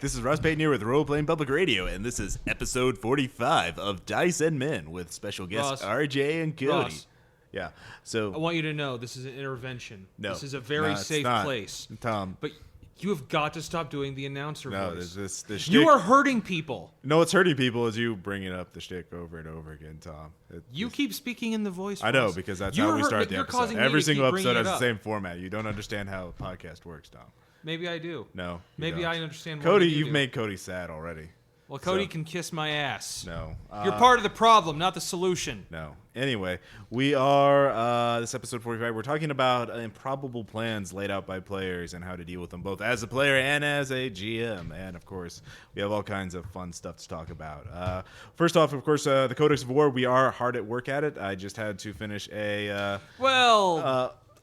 This is Ross Payton here with Role Playing Public Radio, and this is episode 45 of Dice and Men with special guests RJ and Cody. Ross, yeah, so I want you to know this is an intervention. No, this is a very safe place. Tom, but you have got to stop doing the announcer voice. This you are hurting people. No, what's hurting people is you bringing up the shtick over and over again, Tom. You keep speaking in the voice. I know, because that's how we start the episode. Every single episode has the same format. You don't understand how a podcast works, Tom. Maybe I do. No. Maybe I understand. Cody, you've made Cody sad already. Well, Cody can kiss my ass. No. You're part of the problem, not the solution. No. Anyway, we are, this episode 45, we're talking about improbable plans laid out by players and how to deal with them, both as a player and as a GM. And, of course, we have all kinds of fun stuff to talk about. First off, of course, the Codex of War, we are hard at work at it. I just had to finish a...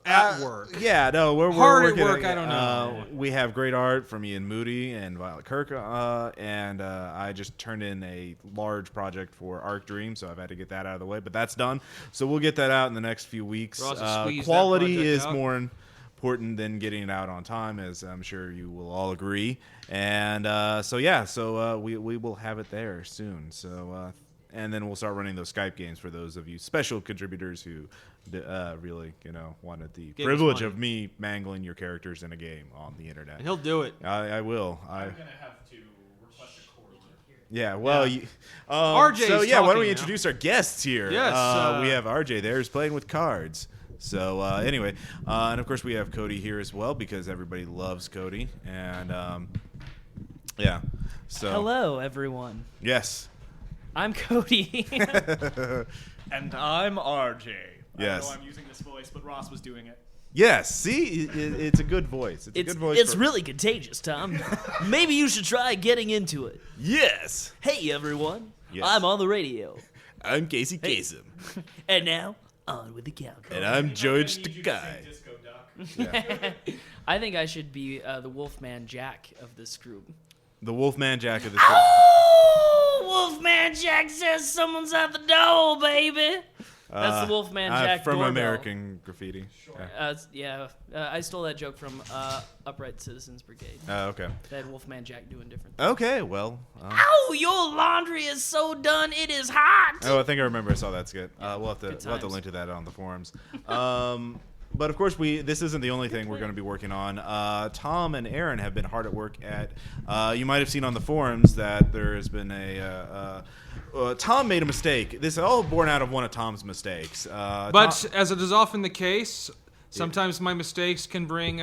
At work. Yeah, no, we're hard working at work. I don't know. We have great art from Ian Moody and Violet Kirk, and I just turned in a large project for Arc Dream, so I've had to get that out of the way. But that's done, so we'll get that out in the next few weeks. Quality is more important than getting it out on time, as I'm sure you will all agree. And we will have it there soon. So. And then we'll start running those Skype games for those of you special contributors who really, wanted the privilege of me mangling your characters in a game on the internet. And he'll do it. I will. I'm going to have to request a quarter. Yeah, well, RJ's so yeah, why don't we now. introduce our guests here? Yes. We have RJ there who's playing with cards. So anyway, and of course we have Cody here as well because everybody loves Cody. And yeah. So hello, everyone. Yes. I'm Cody. And I'm RJ. Yes. I know I'm using this voice, but Ross was doing it. Yes. See, it's a good voice. It's a good voice. It's really contagious, Tom. Maybe you should try getting into it. Yes. Hey, everyone. Yes. I'm on the radio. I'm Casey Kasem. And now, on with the countdown. And I'm George Takai. Yeah. I think I should be the Wolfman Jack of this group. The Wolfman Jack of this group. Oh! Wolfman Jack says someone's at the door, baby. That's the Wolfman Jack from doorbell. American Graffiti. Sure. I stole that joke from Upright Citizens Brigade. Oh, okay. They had Wolfman Jack doing different things. Okay, well. Ow! Your laundry is so done, it is hot. Oh, I think I remember I saw that skit. We'll have to link to that on the forums. But of course, this isn't the only thing we're going to be working on. Tom and Aaron have been hard at work at. You might have seen on the forums that there has been Tom made a mistake. This is all born out of one of Tom's mistakes. But as it is often the case, sometimes my mistakes can bring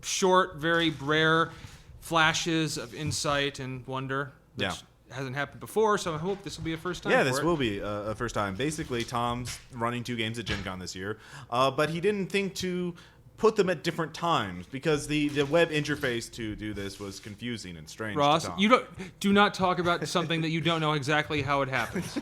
short, very rare flashes of insight and wonder. Yeah. Hasn't happened before, so I hope this will be a first time. Yeah, this will be a first time. Basically, Tom's running 2 games at Gen Con this year, but he didn't think to put them at different times because the web interface to do this was confusing and strange. Ross, to Tom. you do not talk about something that you don't know exactly how it happens.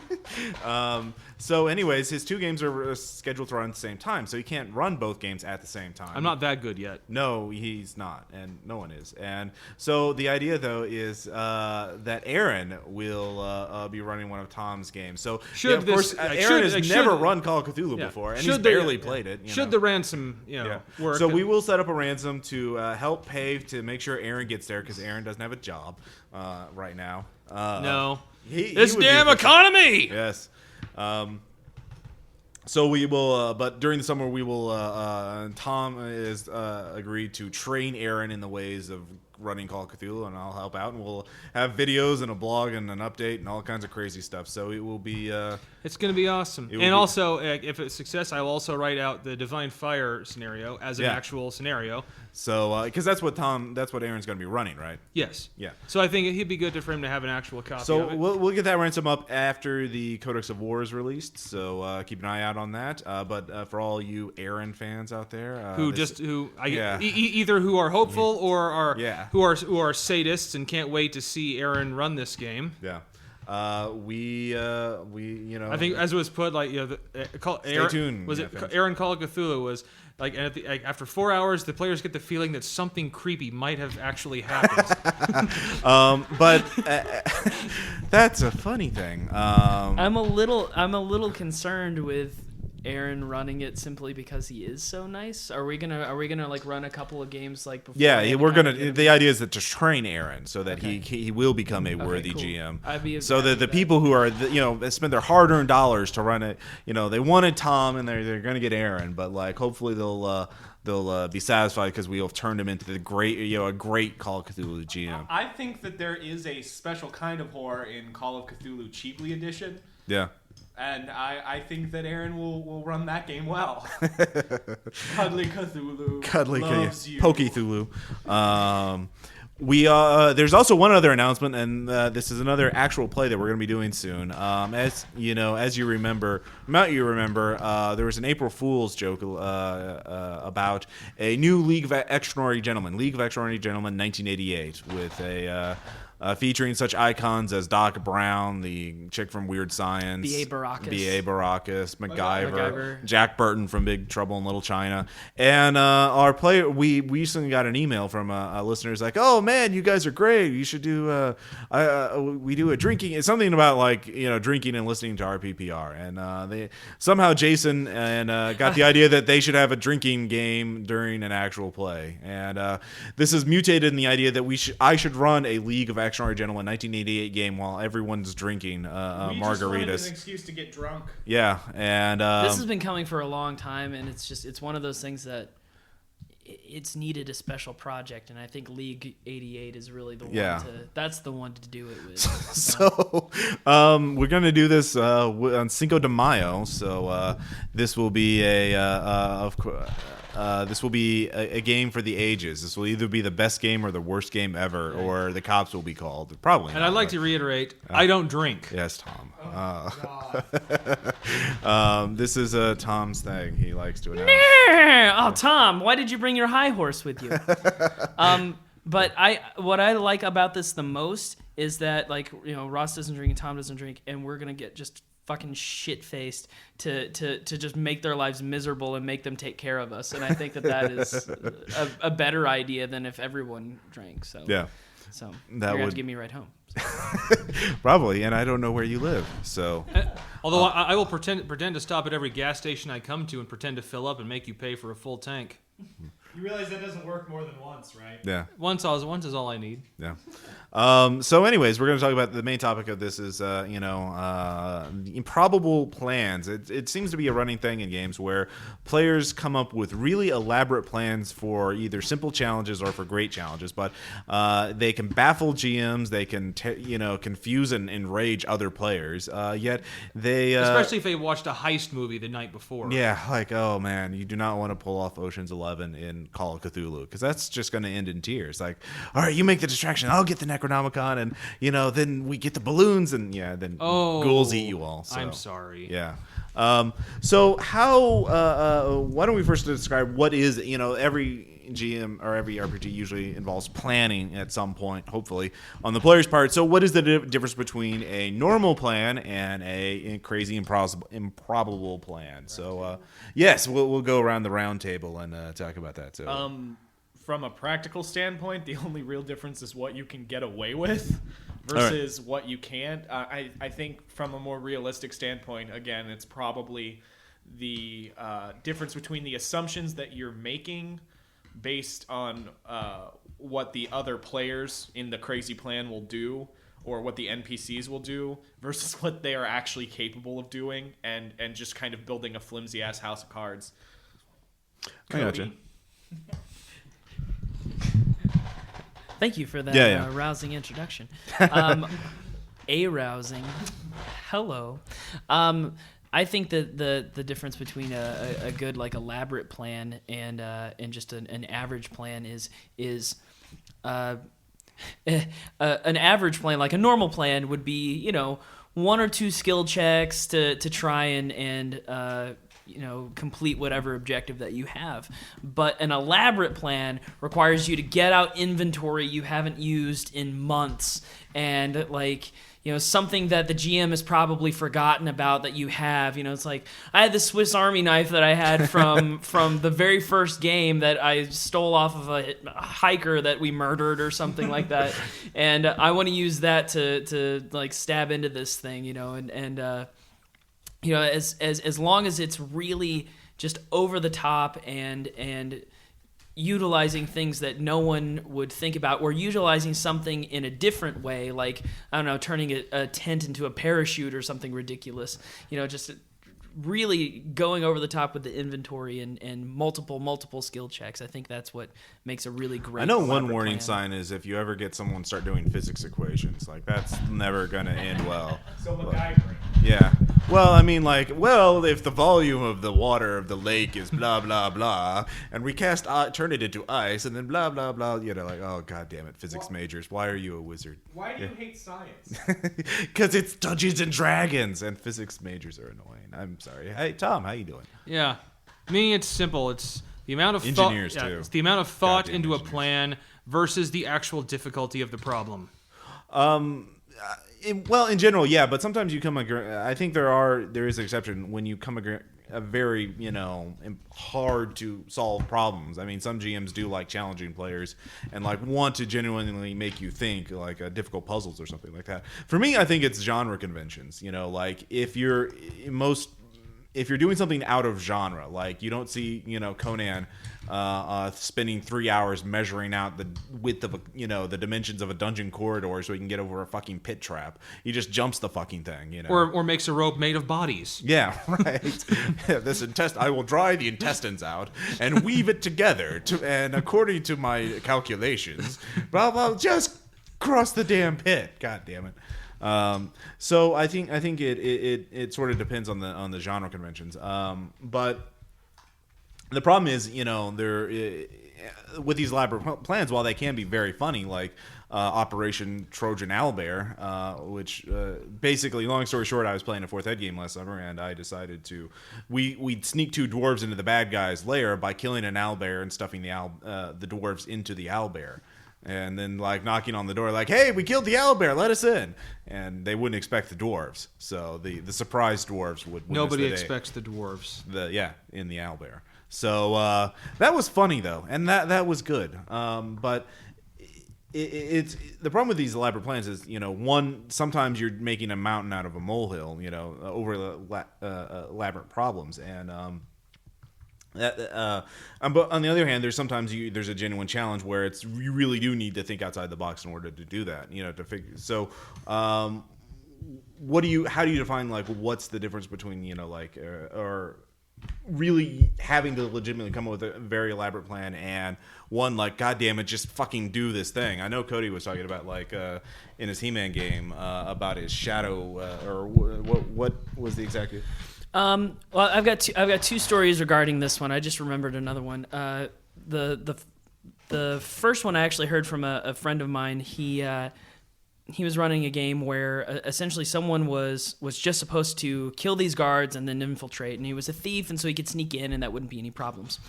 So anyways, his 2 games are scheduled to run at the same time, so he can't run both games at the same time. I'm not that good yet. No, he's not, and no one is. And so the idea, though, is that Aaron will be running one of Tom's games. So, of course, Aaron has never run Call of Cthulhu before, and he's barely played it. Should the ransom work? So we will set up a ransom to help pay to make sure Aaron gets there, because Aaron doesn't have a job right now. No. This damn economy! Yes. So we will, but during the summer we will, Tom is agreed to train Aaron in the ways of running Call of Cthulhu, and I'll help out, and we'll have videos and a blog and an update and all kinds of crazy stuff. So it will be... it's going to be awesome. And also, if it's a success, I will also write out the Divine Fire scenario as an actual scenario. So, because that's what Aaron's going to be running, right? Yes. Yeah. So I think it'd be good for him to have an actual copy so of it. We'll get that ransom up after the Codex of War is released. So keep an eye out on that. But for all you Aaron fans out there, either who are hopeful or are Yeah. who are sadists and can't wait to see Aaron run this game. Yeah. We I think, as it was put, like, Stay tuned. Was it Aaron Call of Cthulhu was like, after 4 hours, the players get the feeling that something creepy might have actually happened. But that's a funny thing. I'm a little concerned with Aaron running it simply because he is so nice. Are we gonna like run a couple of games like before? Yeah, we're gonna. The idea is that to train Aaron so that he will become a worthy cool. GM. So that the people who are spend their hard-earned dollars to run it, they wanted Tom and they're gonna get Aaron, but like hopefully they'll be satisfied because we have turned him into a great Call of Cthulhu GM. I think that there is a special kind of horror in Call of Cthulhu Cheaply Edition. Yeah. And I think that Aaron will run that game well. Cuddly Cthulhu loves you. Pokey Cthulhu. There's also one other announcement, and this is another actual play that we're going to be doing soon. As you remember, there was an April Fool's joke about a new League of Extraordinary Gentlemen, 1988, with featuring such icons as Doc Brown, the chick from Weird Science, B.A. Baracus, MacGyver, Jack Burton from Big Trouble in Little China. And our player, we recently got an email from a listener who's like, "Oh man, you guys are great. You should do we do a drinking." It's something about like drinking and listening to RPPR. And somehow Jason got the idea that they should have a drinking game during an actual play. And this is mutated in the idea that I should run a League of Extraordinary Gentlemen 1988 game while everyone's drinking margaritas. We just wanted an excuse to get drunk. Yeah, and this has been coming for a long time, and it's one of those things that it's needed a special project, and I think League 88 is really the one to do it with. So we're gonna do this on Cinco de Mayo. So this will be this will be a game for the ages. This will either be the best game or the worst game ever, or the cops will be called. Probably. And I'd like to reiterate, I don't drink. Yes, Tom. This is Tom's thing. He likes to announce. Oh, Tom, why did you bring your high horse with you? But what I like about this the most is that, like, Ross doesn't drink and Tom doesn't drink, and we're gonna get just fucking shit-faced to just make their lives miserable and make them take care of us. And I think that is a better idea than if everyone drank. So yeah. So that you're gonna have would to give me a ride home. Probably, and I don't know where you live, so. Although I will pretend to stop at every gas station I come to and pretend to fill up and make you pay for a full tank. You realize that doesn't work more than once, right? Yeah. Once is all I need. Yeah. So anyways, we're going to talk about the main topic of this is, improbable plans. It seems to be a running thing in games where players come up with really elaborate plans for either simple challenges or for great challenges, but they can baffle GMs, they can, confuse and enrage other players, yet they... Especially if they watched a heist movie the night before. Yeah, like, oh man, you do not want to pull off Ocean's 11 in Call of Cthulhu, because that's just going to end in tears. Like, all right, you make the distraction, I'll get the Necronomicon, and then we get the balloons, and then ghouls eat you all. So. I'm sorry. Yeah. So how? Why don't we first describe what is every GM or every RPG usually involves planning at some point, hopefully, on the player's part. So what is the difference between a normal plan and a crazy improbable plan? So yes, we'll go around the round table and talk about that. So from a practical standpoint, the only real difference is what you can get away with versus what you can't. I think from a more realistic standpoint, again, it's probably the difference between the assumptions that you're making based on what the other players in the crazy plan will do or what the NPCs will do versus what they are actually capable of doing and just kind of building a flimsy-ass house of cards. I gotcha. Thank you for that rousing introduction. Arousing. Hello. I think that the difference between a good elaborate plan and just an average plan is an average plan, like a normal plan, would be one or two skill checks to try and complete whatever objective that you have. But an elaborate plan requires you to get out inventory you haven't used in months and something that the GM has probably forgotten about that you have. It's like, I had the Swiss Army knife that I had from the very first game that I stole off of a hiker that we murdered or something like that, and I want to use that to like stab into this thing, as long as it's really just over the top and utilizing things that no one would think about, or utilizing something in a different way, like, I don't know, turning a tent into a parachute or something ridiculous, just really going over the top with the inventory and multiple skill checks. I think that's what makes a really great. I know one elaborate warning plan. sign is if you ever get someone start doing physics equations, like that's never gonna end well. So But- MacGyver. Yeah. Well, I mean, like, if the volume of the water of the lake is blah blah blah, and we turn it into ice, and then blah blah blah, like, oh god damn it, physics majors, why are you a wizard? Why do you hate science? Because it's Dungeons and Dragons, and physics majors are annoying. I'm sorry. Hey, Tom, how you doing? Yeah. Me, it's simple. It's the amount of Engineers, thought. too. It's the amount of thought Goddamn into a engineers. plan versus the actual difficulty of the problem. In general, yeah, but sometimes you I think there is an exception when you come a very hard to solve problems. I mean, some GMs do like challenging players and like want to genuinely make you think, like difficult puzzles or something like that. For me, I think it's genre conventions. Like if you're doing something out of genre, like you don't see Conan spending 3 hours measuring out the width of the dimensions of a dungeon corridor so he can get over a fucking pit trap. He just jumps the fucking thing, Or makes a rope made of bodies. Yeah, right. I will dry the intestines out and weave it together and according to my calculations, blah blah, just cross the damn pit. God damn it. So I think it sort of depends on the genre conventions. But the problem is, with these elaborate plans, while they can be very funny, like Operation Trojan Owlbear, which basically, long story short, I was playing a 4th Ed game last summer, and I decided we'd sneak 2 dwarves into the bad guy's lair by killing an owlbear and stuffing the dwarves into the owlbear. And then, like, knocking on the door, like, hey, we killed the owlbear, let us in. And they wouldn't expect the dwarves. So the surprise dwarves would witness Nobody the day. expects the dwarves. In the owlbear. So that was funny, though. And that was good. But it's the problem with these elaborate plans is, one, sometimes you're making a mountain out of a molehill, over elaborate problems. And but on the other hand, there's sometimes there's a genuine challenge where you really do need to think outside the box in order to do that. To figure. So, how do you define like what's the difference between or really having to legitimately come up with a very elaborate plan and one like, God damn it, just fucking do this thing. I know Cody was talking about like in his He-Man game about his shadow or what was the exact. Well, I've got 2 stories regarding this one. I just remembered another one. The first one I actually heard from a friend of mine. He was running a game where essentially someone was just supposed to kill these guards and then infiltrate, and he was a thief, and so he could sneak in, and that wouldn't be any problems.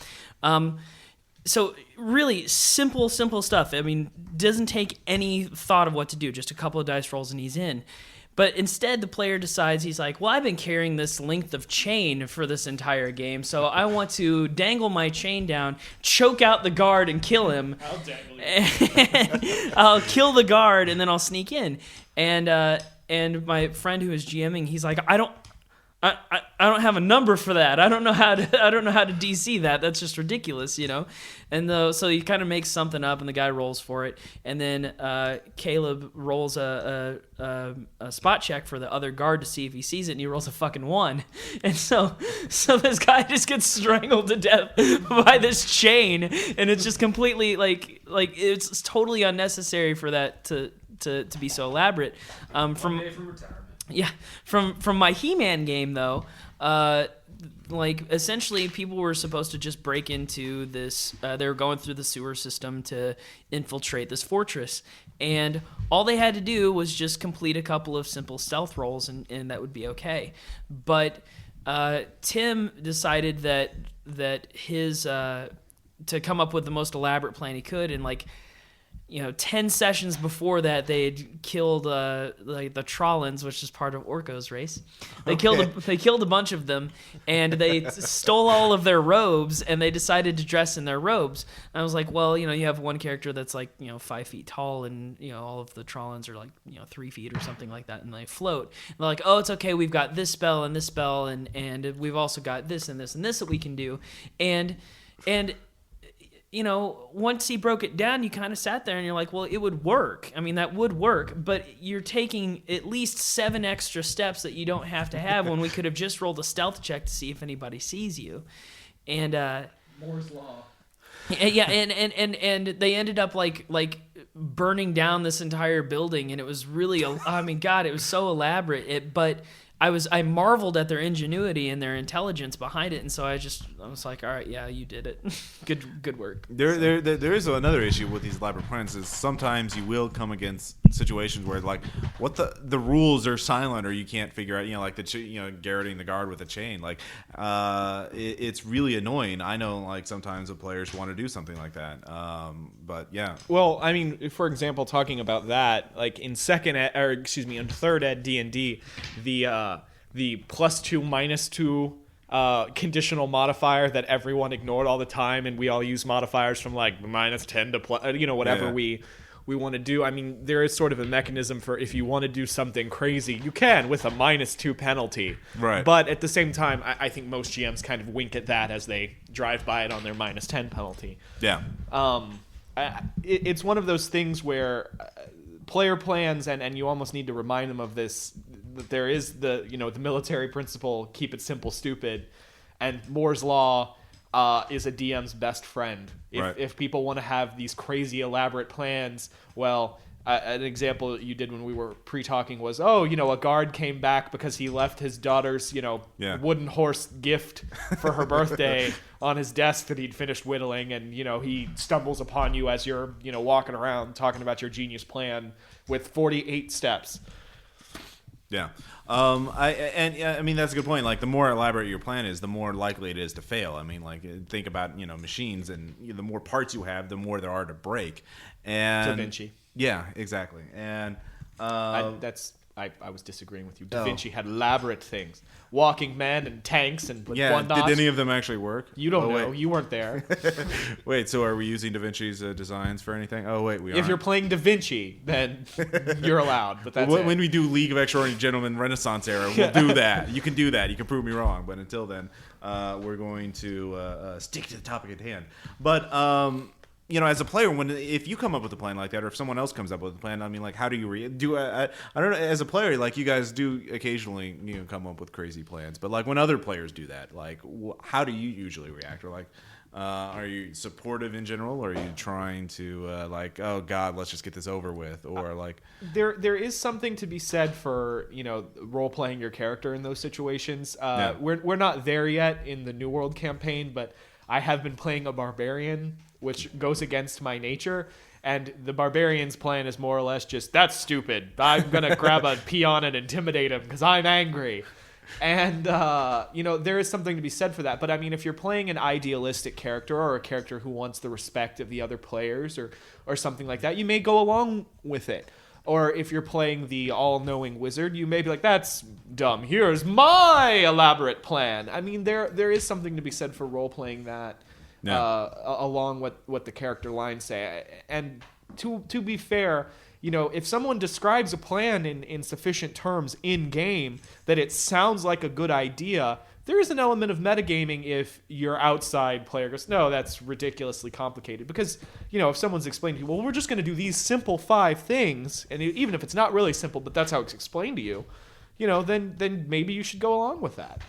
So really simple stuff. I mean, doesn't take any thought of what to do. Just a couple of dice rolls, and he's in. But instead, the player decides, he's like, well, I've been carrying this length of chain for this entire game, so I want to dangle my chain down, choke out the guard, and kill him. I'll dangle you. I'll kill the guard, and then I'll sneak in. And my friend who is GMing, he's like, I don't have a number for that. I don't know how to DC that. That's just ridiculous, And so he kind of makes something up, and the guy rolls for it. And then Caleb rolls a spot check for the other guard to see if he sees it, and he rolls a fucking 1. And so this guy just gets strangled to death by this chain, and it's just completely like it's totally unnecessary for that to be so elaborate. From retirement. Yeah, from my He-Man game though, essentially people were supposed to just break into this. They were going through the sewer system to infiltrate this fortress, and all they had to do was just complete a couple of simple stealth rolls, and that would be okay. But Tim decided that his to come up with the most elaborate plan he could, and 10 sessions before that, they had killed like the Trollans, which is part of Orko's race. They killed a bunch of them, and they stole all of their robes, and they decided to dress in their robes. And I was like, well, you have one character that's like 5 feet tall, and all of the Trollans are like 3 feet or something like that, and they float. And they're like, oh, it's okay, we've got this spell and this spell, and we've also got this and this and this that we can do, and once he broke it down, you kind of sat there and you're like, well, it would work. I mean, that would work, but you're taking at least 7 extra steps that you don't have to have when we could have just rolled a stealth check to see if anybody sees you. And Moore's Law. Yeah, and they ended up like burning down this entire building, and it was really, I mean, God, it was so elaborate. But I marveled at their ingenuity and their intelligence behind it, and so I was like, all right, yeah, you did it. Good work. There is another issue with these elaborate plans is sometimes you will come against situations where like what the rules are silent or you can't figure out, like garroting the guard with a chain. Like it's really annoying. I know like sometimes the players want to do something like that. But yeah. Well, I mean, for example, talking about that, like in in third ed D&D, the +2 -2 conditional modifier that everyone ignored all the time, and we all use modifiers from like -10 to plus, whatever we want to do. I mean, there is sort of a mechanism for if you want to do something crazy, you can with a -2 penalty. Right. But at the same time, I think most GMs kind of wink at that as they drive by it on their -10 penalty. Yeah. It's one of those things where player plans, and you almost need to remind them of this, that there is the military principle, keep it simple, stupid, and Moore's Law is a DM's best friend. If people want to have these crazy elaborate plans, well, an example you did when we were pre-talking was, a guard came back because he left his daughter's, wooden horse gift for her birthday on his desk that he'd finished whittling, and, he stumbles upon you as you're, walking around talking about your genius plan with 48 steps. Yeah. I mean, that's a good point. Like, the more elaborate your plan is, the more likely it is to fail. I mean, like, think about, machines, and the more parts you have, the more there are to break. And Da Vinci. Yeah, exactly. And I was disagreeing with you. Da Vinci had elaborate things. Walking men and tanks and yeah, one did any of them actually work? You don't know. Wait. You weren't there. Wait, so are we using Da Vinci's designs for anything? Oh, wait, we are. If you're playing Da Vinci, then you're allowed. But that's when we do League of Extraordinary Gentlemen Renaissance era, we'll do that. You can do that. You can prove me wrong. But until then, we're going to stick to the topic at hand. But as a player, if you come up with a plan like that, or if someone else comes up with a plan, I mean, like, how do you I don't know. As a player, like, you guys do occasionally, come up with crazy plans, but like when other players do that, like, how do you usually react? Or like, are you supportive in general, or are you trying to like, oh God, let's just get this over with, or like? There is something to be said for role playing your character in those situations. We're not there yet in the New World campaign, but I have been playing a barbarian, which goes against my nature, and the barbarian's plan is more or less just, that's stupid. I'm going to grab a peon and intimidate him because I'm angry. And, there is something to be said for that. But, I mean, if you're playing an idealistic character or a character who wants the respect of the other players or something like that, you may go along with it. Or if you're playing the all-knowing wizard, you may be like, that's dumb. Here's my elaborate plan. I mean, there is something to be said for role-playing that. Along with what the character lines say. And to be fair, if someone describes a plan in sufficient terms in-game that it sounds like a good idea, there is an element of metagaming if your outside player goes, no, that's ridiculously complicated. Because, if someone's explaining to you, well, we're just going to do these simple 5 things, and even if it's not really simple, but that's how it's explained to you, then maybe you should go along with that.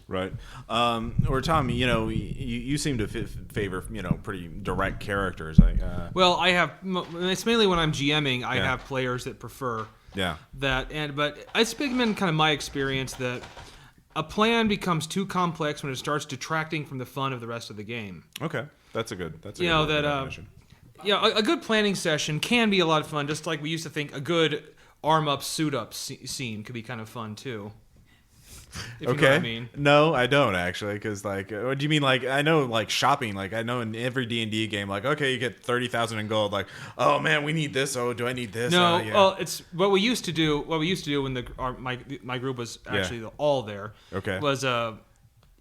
Right. Or Tom, you seem to favor, pretty direct characters. Well, I have. It's mainly when I'm GMing. I have players that prefer that, but it's been kind of my experience that a plan becomes too complex when it starts detracting from the fun of the rest of the game. Okay, that's a good. A good planning session can be a lot of fun. Just like we used to think a good arm up, suit up scene could be kind of fun too. If you know what I mean. No, I don't actually, because like, what do you mean? Like, I know like shopping. Like, I know in every D&D game, like, okay, you get 30,000 in gold. Like, oh man, we need this. Oh, do I need this? No, yeah. well, it's what we used to do. What we used to do when my group was actually all there. Okay. Was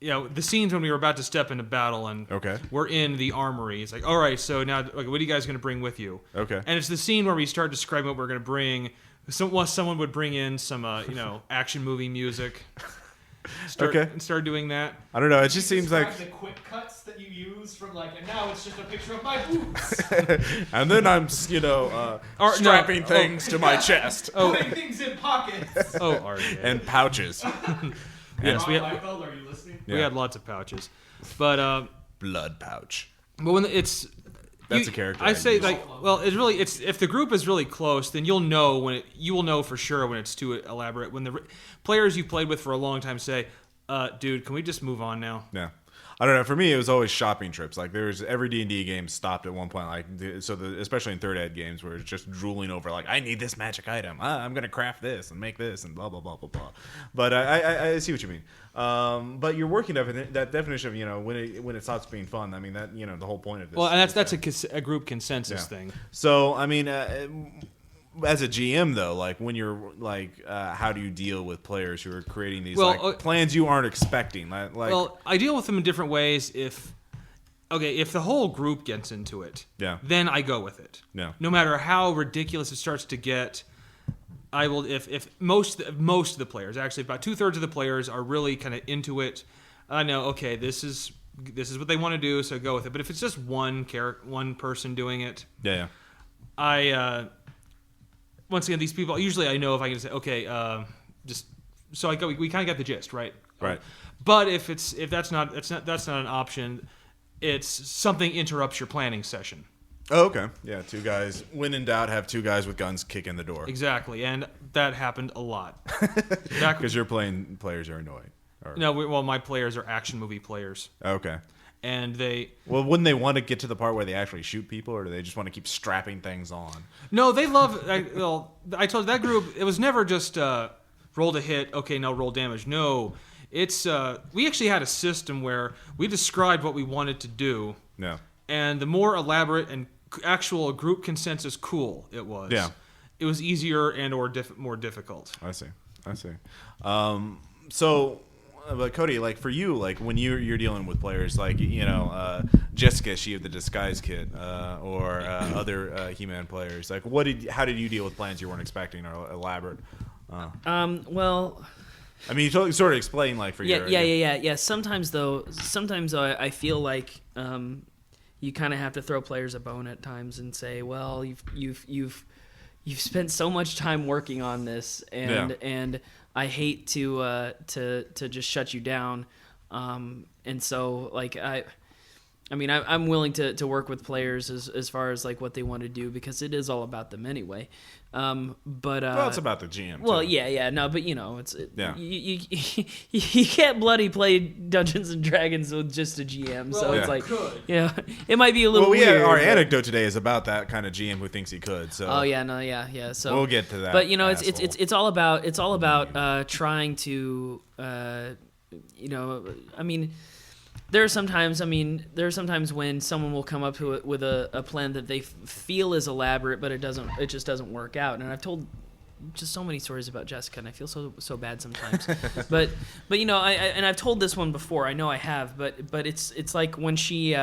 the scenes when we were about to step into battle and we're in the armory. It's like, all right, so now, what are you guys going to bring with you? Okay. And it's the scene where we start describing what we're going to bring. Someone would bring in some, action movie music. Start doing that. I don't know. It just seems like the quick cuts that you use from and now it's just a picture of my boots. And then I'm, strapping things to my chest. Putting things in pockets. Oh, RJ. And pouches. Yes, are you listening? We had lots of pouches, but blood pouch. But when it's that's a character. I say it's if the group is really close, then you will know for sure when it's too elaborate. When the players you played with for a long time say, "Dude, can we just move on now?" Yeah. I don't know. For me, it was always shopping trips. Like every D&D game stopped at one point. Like especially in third ed games, where it's just drooling over. Like, I need this magic item. I'm gonna craft this and make this and blah blah blah blah blah. But I see what you mean. But your working that definition of when it stops being fun. I mean that the whole point of this. Well, and that's a group consensus thing. So I mean. As a GM, though, like when you're how do you deal with players who are creating these plans you aren't expecting? Well, I deal with them in different ways. If the whole group gets into it, then I go with it. Yeah. No matter how ridiculous it starts to get, I will. If most of the players, actually about 2/3 of the players, are really kind of into it, I know. Okay, this is what they want to do, so go with it. But if it's just one person doing it, once again, these people, usually I know if I can say, okay, just so I go. We kind of got the gist, right? Right. But if that's not an option, it's something interrupts your planning session. Oh, okay. Yeah, two guys. When in doubt, have two guys with guns kick in the door. Exactly, and that happened a lot. Because you're playing players are annoying. No, my players are action movie players. Okay. And wouldn't they want to get to the part where they actually shoot people, or do they just want to keep strapping things on? No, they love. I told that group it was never just roll to hit. Okay, now roll damage. No, it's we actually had a system where we described what we wanted to do. Yeah. And the more elaborate and actual group consensus cool it was, it was easier and or more difficult. I see. So. But Cody, like for you, like when you're dealing with players, like Jessica, she had the disguise kit, or other He-Man players, like how did you deal with plans you weren't expecting or elaborate? Well, I mean, you sort of explain like for yeah. Sometimes I feel like you kind of have to throw players a bone at times and say, well, you've spent so much time working on this, and I hate to just shut you down, and so like I'm willing to work with players as far as like what they want to do, because it is all about them anyway. But it's about the GM. Well, too. No, but you can't bloody play Dungeons and Dragons with just a GM. So it's like, it might be a little. weird. Our anecdote today is about that kind of GM who thinks he could. So. So we'll get to that. But it's all about trying to I mean. There are sometimes when someone will come up with a plan that they feel is elaborate, but it just doesn't work out. And I've told just so many stories about Jessica, and I feel so bad sometimes. but I've told this one before. I know I have, but it's like when she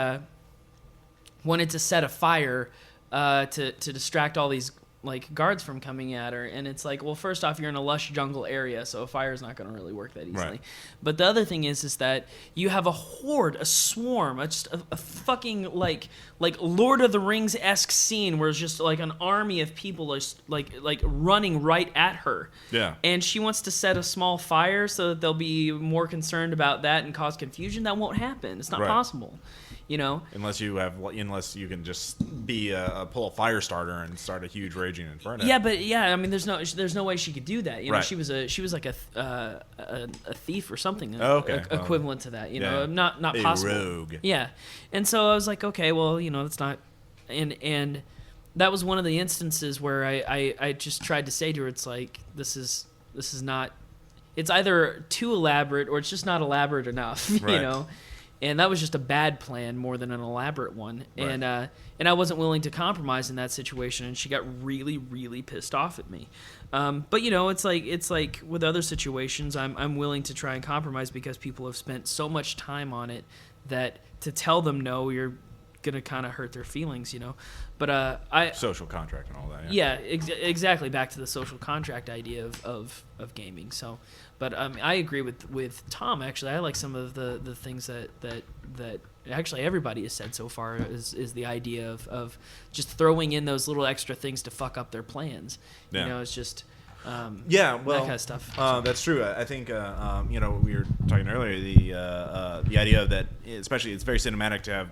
wanted to set a fire to distract all these like guards from coming at her, and it's like, well, first off, you're in a lush jungle area, so a fire is not going to really work that easily. Right. But the other thing is that you have a horde, a swarm, just a fucking like Lord of the Rings-esque scene where it's just like an army of people just like running right at her. Yeah. And she wants to set a small fire so that they'll be more concerned about that and cause confusion. That won't happen. It's not possible. Unless you can just pull a fire starter and start a huge raging inferno. I mean, there's no way she could do that. She was like a thief or something. Equivalent to that. Not a possible. Rogue. Yeah, and so I was like, okay, well, it's not, and that was one of the instances where I just tried to say to her, it's like this is not. it's either too elaborate or it's just not elaborate enough, Right. you know. And that was just a bad plan more than an elaborate one. Right. And I wasn't willing to compromise in that situation, and she got really, really pissed off at me. But you know, it's like with other situations, I'm willing to try and compromise because people have spent so much time on it that to tell them no, you're gonna kind of hurt their feelings, you know. But social contract and all that. Yeah, exactly. Back to the social contract idea of gaming. So, but I agree with Tom. Actually, I like some of the things that actually everybody has said so far is the idea of just throwing in those little extra things to fuck up their plans. Yeah. You know, it's just that kind of stuff. That's true. I think you know, we were talking earlier, the idea of that, especially it's very cinematic to have.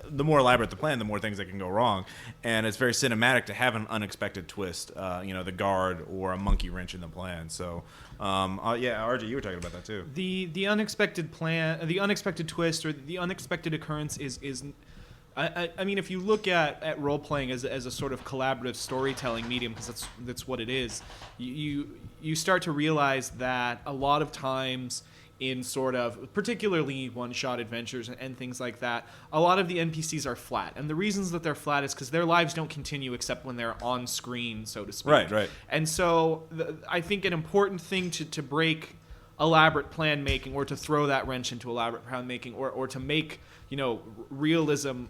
The more elaborate the plan, the more things that can go wrong, and it's very cinematic to have an unexpected twist. You know, the guard or a monkey wrench in the plan. So, yeah, RJ, you were talking about that too. The unexpected plan, the unexpected twist, or the unexpected occurrence is. I mean, if you look at role playing as a sort of collaborative storytelling medium, because that's what it is, you start to realize that a lot of times in sort of particularly one-shot adventures and things like that, a lot of the NPCs are flat. And the reasons that they're flat is because their lives don't continue except when they're on screen, so to speak. Right. And so I think an important thing to break elaborate plan making, or to throw that wrench into elaborate plan making, or to make, you know, realism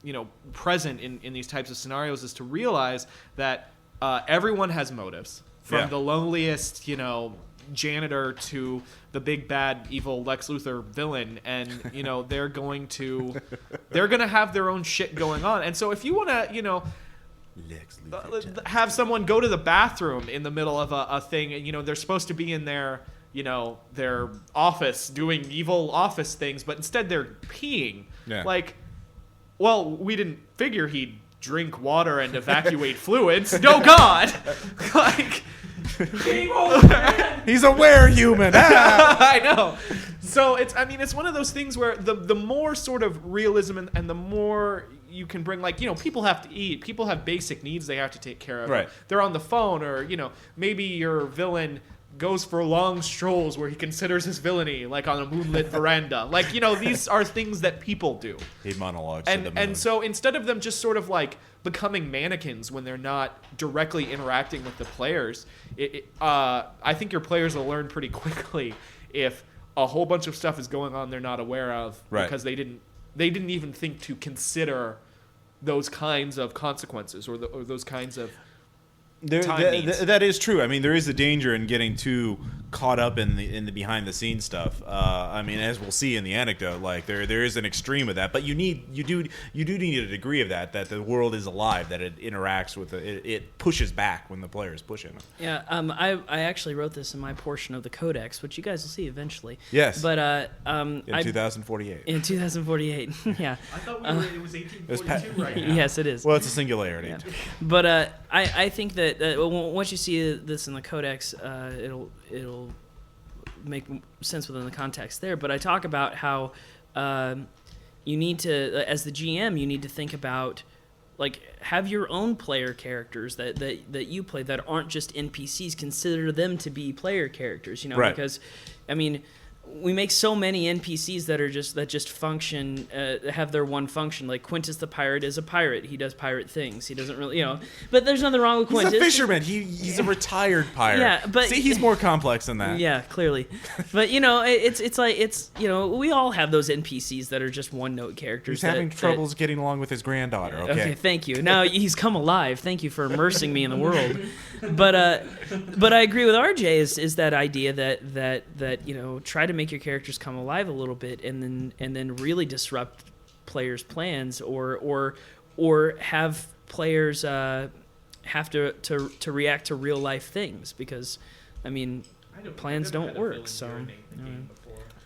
you know, present in these types of scenarios, is to realize that everyone has motives. From the loneliest, you know, janitor to the big bad evil Lex Luthor villain, and you know, they're gonna have their own shit going on. And so if you want to, you know, have someone go to the bathroom in the middle of a thing, and you know, they're supposed to be in their, you know, their office doing evil office things, but instead they're peeing. Like, well, we didn't figure he'd drink water and evacuate fluids. No, God. Like, he's a were-human. I know. So it's one of those things where the more sort of realism and the more you can bring, like, you know, people have to eat, people have basic needs they have to take care of. Right. They're on the phone, or, you know, maybe your villain goes for long strolls where he considers his villainy, like on a moonlit veranda. Like, you know, these are things that people do. He monologues and to the moon. And so instead of them just sort of like becoming mannequins when they're not directly interacting with the players, I think your players will learn pretty quickly if a whole bunch of stuff is going on they're not aware of, because they didn't even think to consider those kinds of consequences or those kinds of that is true. I mean, there is a danger in getting too caught up in the behind the scenes stuff. I mean, as we'll see in the anecdote, like there is an extreme of that, but you do need a degree of that the world is alive, that it interacts with it pushes back when the player is pushing it. Yeah, I actually wrote this in my portion of the Codex, which you guys will see eventually. Yes. But in 2048. In 2048, yeah. I thought it was 1842 right now. Yes, it is. Well, it's a singularity. Yeah. But I think that once you see this in the Codex, it'll make sense within the context there. But I talk about how you need to, as the GM, you need to think about, like, have your own player characters that you play that aren't just NPCs. Consider them to be player characters, you know, because, I mean, we make so many NPCs that just function, have their one function. Like Quintus the pirate is a pirate. He does pirate things. He doesn't really, you know. But there's nothing wrong with Quintus. He's a fisherman. He's a retired pirate. Yeah, but see, he's more complex than that. Yeah, clearly. But you know, it's like you know, we all have those NPCs that are just one note characters. He's having troubles getting along with his granddaughter. Okay, thank you. Now he's come alive. Thank you for immersing me in the world. But I agree with RJ. Is that idea that you know, try to make your characters come alive a little bit, and then really disrupt players' plans, or have players have to react to real life things, because I mean, plans don't work. So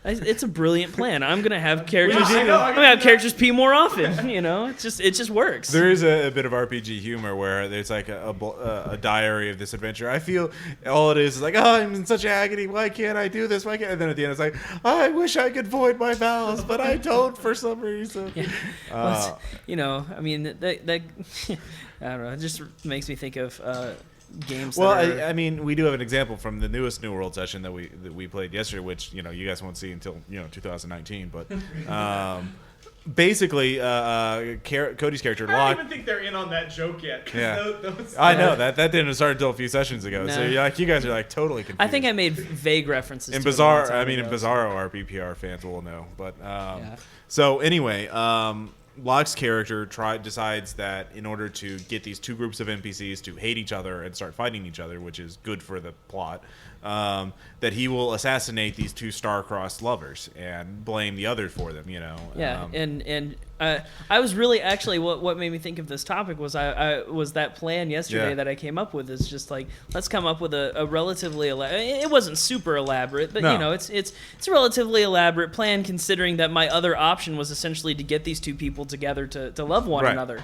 it's a brilliant plan. I'm gonna have characters. I'm gonna have characters pee more often. You know, it just works. There is a bit of RPG humor where there's like a diary of this adventure. I feel all it is like, oh, I'm in such agony. Why can't I do this? Why can't? And then at the end, it's like, oh, I wish I could void my vows, but I don't for some reason. Yeah. Well, you know, I mean, that I don't know. It just makes me think of games. Well, I mean, we do have an example from the newest New World session that we played yesterday, which you guys won't see until 2019. But basically, Cody's character Locke. I don't even think they're in on that joke yet. Yeah, I know that didn't start until a few sessions ago. No. So you guys are totally confused. I think I made vague references. In Bizarro, in Bizarro, RPPR fans will know. But so anyway. Locke's character decides that in order to get these two groups of NPCs to hate each other and start fighting each other, which is good for the plot, that he will assassinate these two star-crossed lovers and blame the others for them. Yeah, and I was really actually what made me think of this topic was I was that plan yesterday that I came up with is just like let's come up with a relatively it wasn't super elaborate, but it's a relatively elaborate plan considering that my other option was essentially to get these two people together to love one another.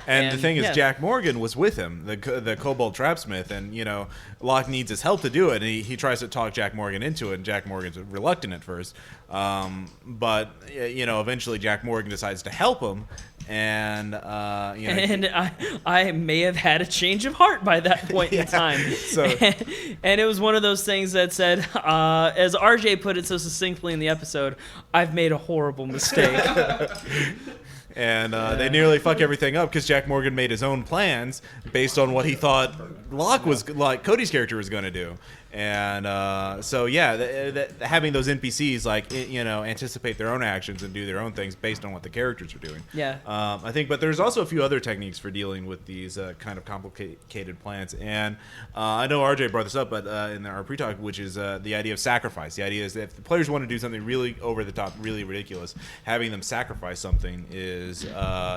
And the thing is, Jack Morgan was with him, the kobold trapsmith, and Locke needs his help to do it. And he tries to talk Jack Morgan into it, and Jack Morgan's reluctant at first, but eventually Jack Morgan decides to help him, and and I may have had a change of heart by that point in time. So, and it was one of those things that said, as RJ put it so succinctly in the episode, I've made a horrible mistake. And they nearly fuck everything up because Jack Morgan made his own plans based on what he thought Cody's character was going to do. And having those NPCs anticipate their own actions and do their own things based on what the characters are doing. Yeah. I think, but there's also a few other techniques for dealing with these kind of complicated plans. And I know RJ brought this up, but in our pre-talk, which is the idea of sacrifice. The idea is that if the players want to do something really over the top, really ridiculous, having them sacrifice something is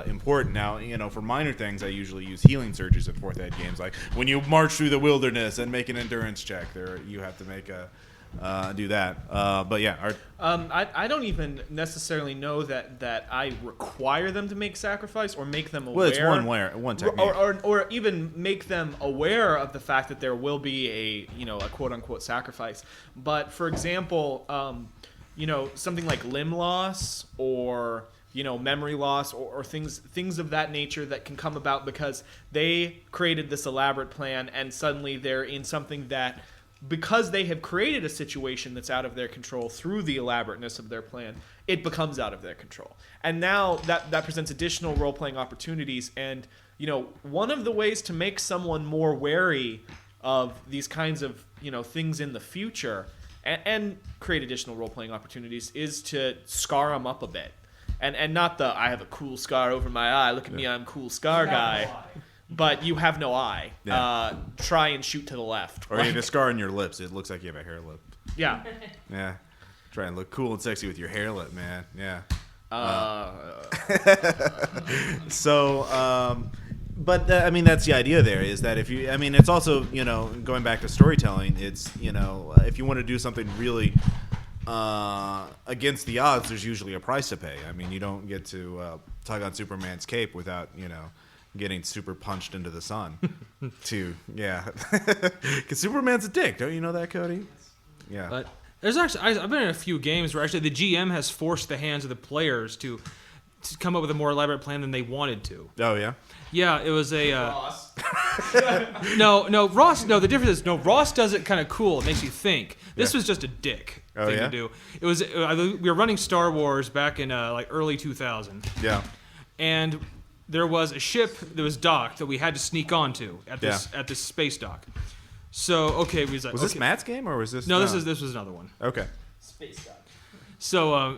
important. Now, for minor things, I usually use healing surges in 4th ed games, like when you march through the wilderness and make an endurance check. You have to make do that. But yeah, I don't even necessarily know that I require them to make sacrifice or make them aware. Well, it's one technique, or even make them aware of the fact that there will be a quote unquote sacrifice. But for example, something like limb loss or memory loss or things of that nature that can come about because they created this elaborate plan and suddenly they're in something that. Because they have created a situation that's out of their control through the elaborateness of their plan, it becomes out of their control. And now that presents additional role-playing opportunities. And, one of the ways to make someone more wary of these kinds of, things in the future and create additional role-playing opportunities is to scar them up a bit. And not the, I have a cool scar over my eye, look at me, I'm a cool scar guy. But you have no eye. Yeah. Try and shoot to the left. Or you have a scar on your lips. It looks like you have a hair lip. Yeah. Yeah. Try and look cool and sexy with your hair lip, man. Yeah. But that's the idea there is that if you, it's also, going back to storytelling, it's, if you want to do something really against the odds, there's usually a price to pay. You don't get to tug on Superman's cape without, getting super punched into the sun. Because Superman's a dick. Don't you know that, Cody? Yeah. But there's actually, I've been in a few games where actually the GM has forced the hands of the players to come up with a more elaborate plan than they wanted to. Oh, yeah? Yeah, it was a... Ross. Ross, the difference is, Ross does it kind of cool. It makes you think. This was just a dick thing to do. It was, we were running Star Wars back in early 2000. Yeah. And... there was a ship that was docked that we had to sneak onto at this space dock. So was this Matt's game or was this? No, this was another one. Okay. Space dock. So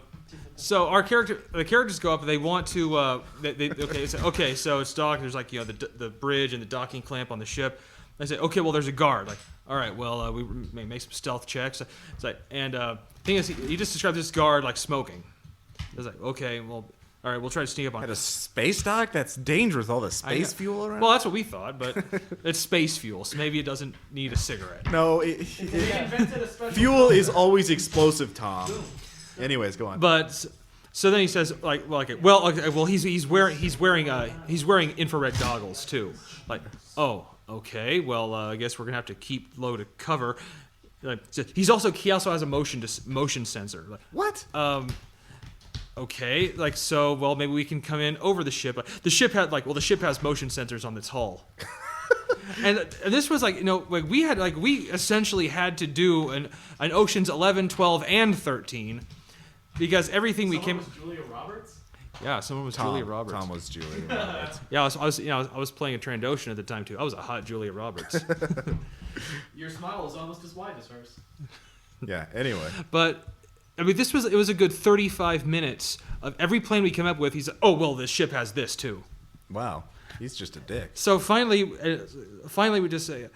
the characters go up. And they want to. So it's docked. There's the bridge and the docking clamp on the ship. I say, okay, well, there's a guard. Like, all right, well, we may make some stealth checks. It's like, and thing is, he just described this guard like smoking. I was like, okay, well. All right, we'll try to sneak up on it. At a space dock? That's dangerous, all the space fuel around? Well, that's what we thought, but it's space fuel, so maybe it doesn't need a cigarette. No, fuel is always explosive, Tom. Anyways, go on. But so then he says, he's wearing infrared goggles too. Like, oh, okay, well, I guess we're gonna have to keep low to cover. He also has a motion sensor. Like, what? Okay, maybe we can come in over the ship. The ship has motion sensors on its hull. And this was like, we essentially had to do an Oceans 11, 12, and 13 because everything we came. Was Julia Roberts? Yeah, someone was Julia Roberts. Tom was Julia Roberts. Yeah, I was playing a Trandoshan at the time too. I was a hot Julia Roberts. Your smile is almost as wide as hers. Yeah. Anyway. But I mean, it was a good 35 minutes of every plan we came up with. He's like, oh well, this ship has this too. Wow, he's just a dick. So finally, we just say,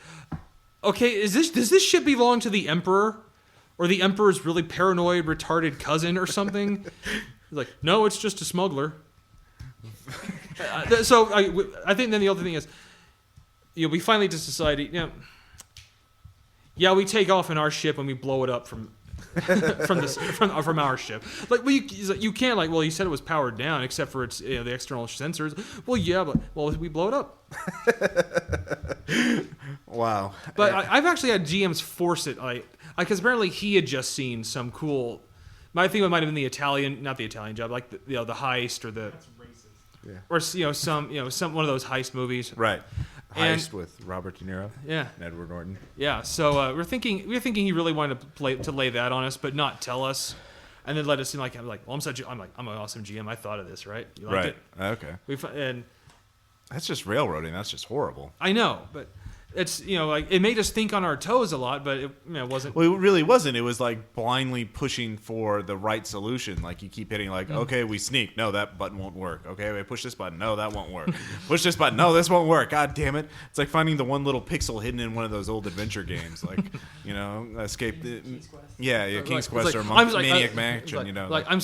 okay, does this ship belong to the Emperor, or the Emperor's really paranoid, retarded cousin or something? He's like, no, it's just a smuggler. So I think then the other thing is, we finally just decided, we take off in our ship and we blow it up from our ship. Like, well, you can't, like, well, you said it was powered down except for its the external sensors. Well, yeah, but we blow it up. Wow. But I've actually had GMs force it, because apparently he had just seen some cool. I think it might have been not the Italian Job, like the heist or the. That's racist. Yeah. Or some one of those heist movies. Right. And- Heist with Robert De Niro. Yeah. And Edward Norton. Yeah. So we were thinking he really wanted to lay that on us, but not tell us, and then let us seem like I'm an awesome GM. I thought of this, right? You liked it? Okay. And That's just railroading. That's just horrible. I know, but it's it made us think on our toes a lot, but it wasn't. Well, it really wasn't. It was like blindly pushing for the right solution. Like you keep hitting okay, we sneak. No, that button won't work. Okay, we push this button. No, that won't work. Push this button. No, this won't work. God damn it. It's like finding the one little pixel hidden in one of those old adventure games. Like, Escape. King's Quest. Yeah, King's Quest or I'm Maniac Mansion, I'm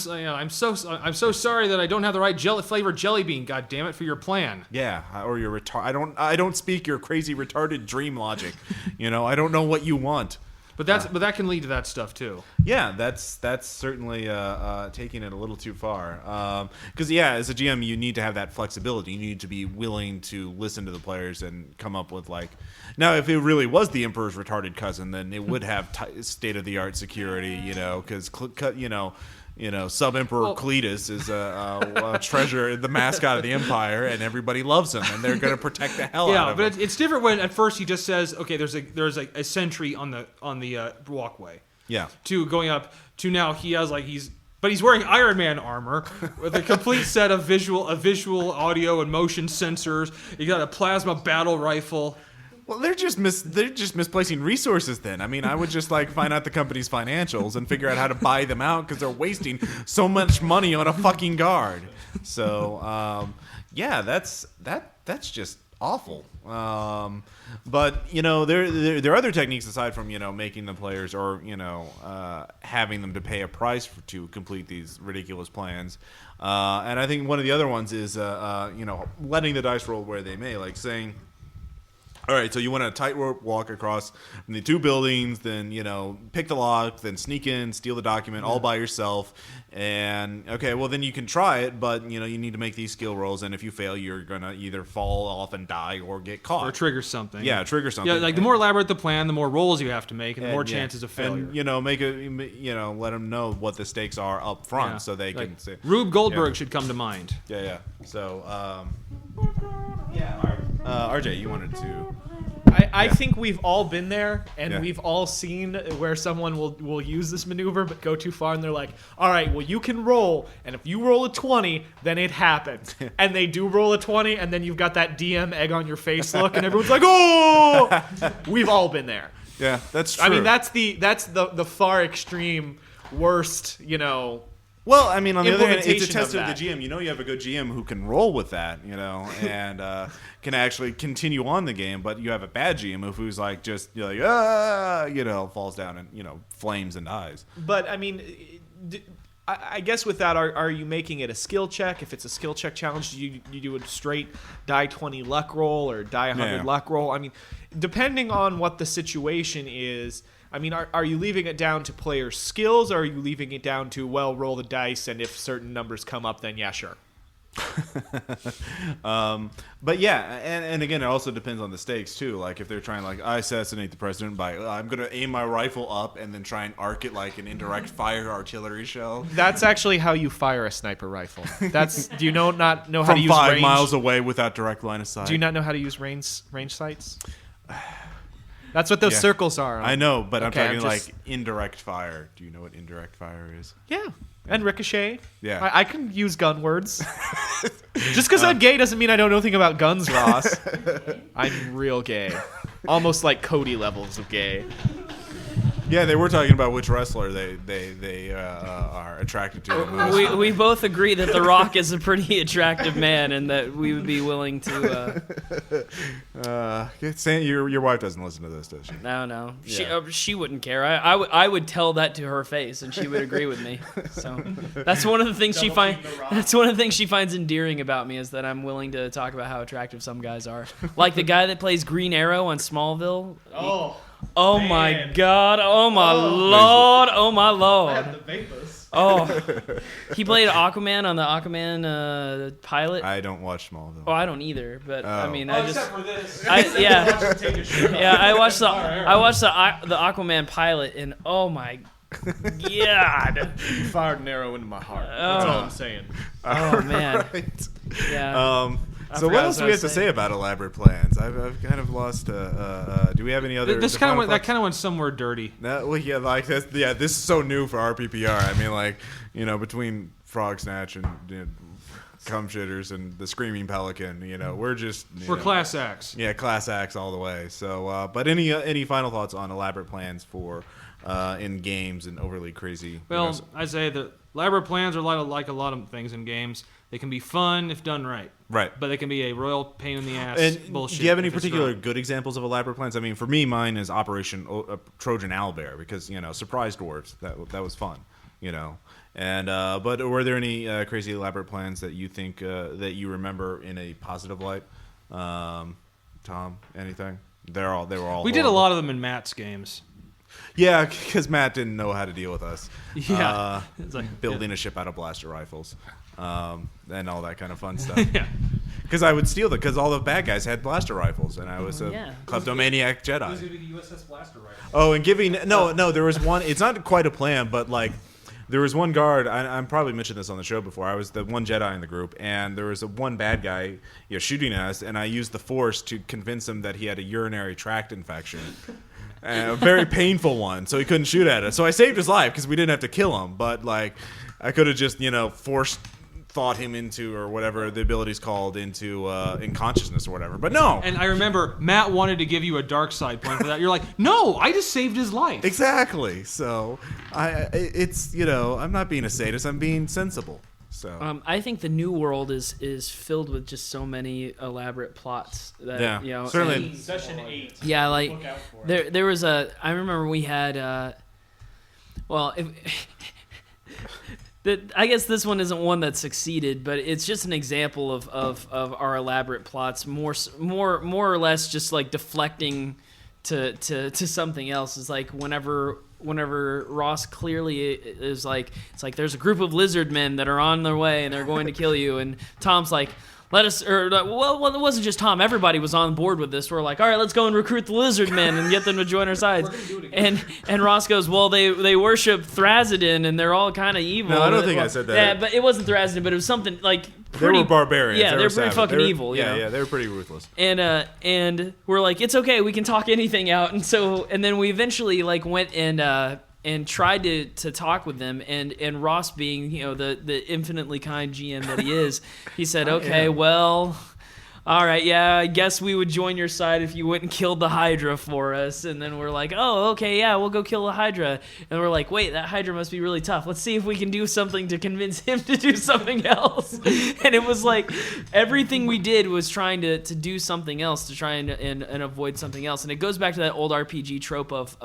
so sorry that I don't have the right flavored jelly bean. God damn it, for your plan. Yeah, or your I don't speak your crazy retarded dream logic. I don't know what you want. But that can lead to that stuff too. Yeah, that's certainly taking it a little too far. Because as a GM, you need to have that flexibility. You need to be willing to listen to the players and come up with Now, if it really was the Emperor's retarded cousin, then it would have state of the art security. Because Sub-Emperor Cletus is a treasure, the mascot of the Empire, and everybody loves him, and they're going to protect the hell out of him. Yeah, but it's different when at first he just says, okay, there's a sentry on the walkway. Yeah. To going up to now he has but he's wearing Iron Man armor with a complete set of visual audio and motion sensors. You got a plasma battle rifle. Well, they're just misplacing resources then. I mean, I would just find out the company's financials and figure out how to buy them out because they're wasting so much money on a fucking guard. So, that's just awful. But there are other techniques aside from making the players or having them to pay a price to complete these ridiculous plans. And I think one of the other ones is letting the dice roll where they may, like saying, all right, so you want to tightrope walk across the two buildings, then, pick the lock, then sneak in, steal the document all by yourself. And, okay, well, then you can try it, but, you need to make these skill rolls. And if you fail, you're going to either fall off and die or get caught. Or trigger something. Yeah, trigger something. Yeah, the more elaborate the plan, the more rolls you have to make, and the more chances of failure. And, let them know what the stakes are up front so they can say. Rube Goldberg should come to mind. Yeah. So, RJ, you wanted to... I think we've all been there, and we've all seen where someone will use this maneuver but go too far, and they're like, all right, well, you can roll, and if you roll a 20, then it happens. And they do roll a 20, and then you've got that DM egg on your face look, and everyone's like, oh! We've all been there. Yeah, that's true. I mean, that's the far extreme worst, Well, I mean, on the other hand, it's a test of the GM. You have a good GM who can roll with that, and can actually continue on the game. But you have a bad GM who's falls down and flames and dies. But I mean, I guess with that, are you making it a skill check? If it's a skill check challenge, do you do a straight die 20 luck roll or die 100 luck roll? I mean, depending on what the situation is. I mean, are you leaving it down to player skills, or are you leaving it down to, roll the dice, and if certain numbers come up, then yeah, sure? But yeah, and again, it also depends on the stakes too. Like if they're trying like I assassinate the president by I'm gonna aim my rifle up and then try and arc it like an indirect fire artillery shell. That's actually how you fire a sniper rifle. Do you not know how to use from 5 range? miles away without direct line of sight? Do you not know how to use range sights? That's what those circles are. I know, but Okay, I'm talking like indirect fire. Do you know what indirect fire is? Yeah. And ricochet. Yeah. I can use gun words. Just because I'm gay doesn't mean I don't know anything about guns, Ross. I'm real gay. Almost like Cody levels of gay. Yeah, they were talking about which wrestler they are attracted to the most. We both agree that The Rock is a pretty attractive man, and that we would be willing to. Your wife doesn't listen to this, does she? No. Yeah. She wouldn't care. I would tell that to her face, and she would agree with me. So that's one of the things she finds. That's one of the things she finds endearing about me is that I'm willing to talk about how attractive some guys are. Like the guy that plays Green Arrow on Smallville. Oh man. my God! Oh my Lord! Oh my Lord! I have the vapors. Oh, he played Aquaman on the Aquaman pilot. I don't watch Smallville. Oh, I don't either. But I mean, I just except for this. I watched the Aquaman pilot, and oh my God! You fired an arrow into my heart. That's all I'm saying. Oh man! Right. Yeah. So what else do we have to say about elaborate plans? I've kind of lost. Do we have any other? This kind of went somewhere dirty. Well, yeah, like this. Yeah, this is so new for RPPR. I mean, like between Frog Snatch and Cum Shitters and the Screaming Pelican, we're just We're class acts. Yeah, class acts all the way. So, but any final thoughts on elaborate plans for in games and overly crazy? Well, I say that elaborate plans are like a lot of things in games. They can be fun if done right. Right. But they can be a royal pain in the ass And bullshit. do you have any if it's particular wrong. good examples of elaborate plans? I mean, for me, mine is Operation Trojan Owlbear because surprise dwarves. That was fun. And but were there any crazy elaborate plans that you think that you remember in a positive light? Tom, anything? They were all. We horrible. did a lot of them in Matt's games. Yeah, because Matt didn't know how to deal with us. Yeah. It's like building a ship out of blaster rifles, and all that kind of fun stuff. Yeah. Because I would steal them, because all the bad guys had blaster rifles, and I was a kleptomaniac Jedi. Who's going to be the USS Blaster Rifle? Oh, and no, there was one. It's not quite a plan, but like there was one guard. I'm probably mentioned this on the show before. I was the one Jedi in the group, and there was one bad guy, shooting at us, and I used the Force to convince him that he had a urinary tract infection. A very painful one, so he couldn't shoot at us. So I saved his life because we didn't have to kill him, but like I could have just forced thought him into, or whatever the ability's called, into unconsciousness or whatever. But no. And I remember Matt wanted to give you a dark side point for that. You're like, no, I just saved his life. Exactly. So it's I'm not being a sadist. I'm being sensible. So I think the New World is filled with just so many elaborate plots that certainly. Session 8. Yeah, like Look out for it. there was I remember we had I guess this one isn't one that succeeded, but it's just an example of our elaborate plots, more or less just like deflecting to something else. It's like whenever Ross clearly is like, it's like there's a group of lizard men that are on their way and they're going to kill you, and Tom's like, well, it wasn't just Tom. Everybody was on board with this. We're like, all right, let's go and recruit the lizard men and get them to join our sides. And Ross goes, well, they worship Thrasidon and they're all kind of evil. No, I don't think I said that. Yeah, but it wasn't Thrasidon, but it was something like pretty. They were barbarians. Yeah, they they're were pretty savage. fucking evil. Yeah, they were pretty ruthless. And we're like, it's okay, we can talk anything out. And then we eventually like went and tried to talk with them, and Ross, being the infinitely kind GM that he is, he said, okay, well, all right, yeah, I guess we would join your side if you went and killed the Hydra for us. And then we're like, oh, okay, yeah, we'll go kill the Hydra. And we're like, wait, that Hydra must be really tough. Let's see if we can do something to convince him to do something else. And it was like everything we did was trying to do something else, to try and avoid something else. And it goes back to that old RPG trope of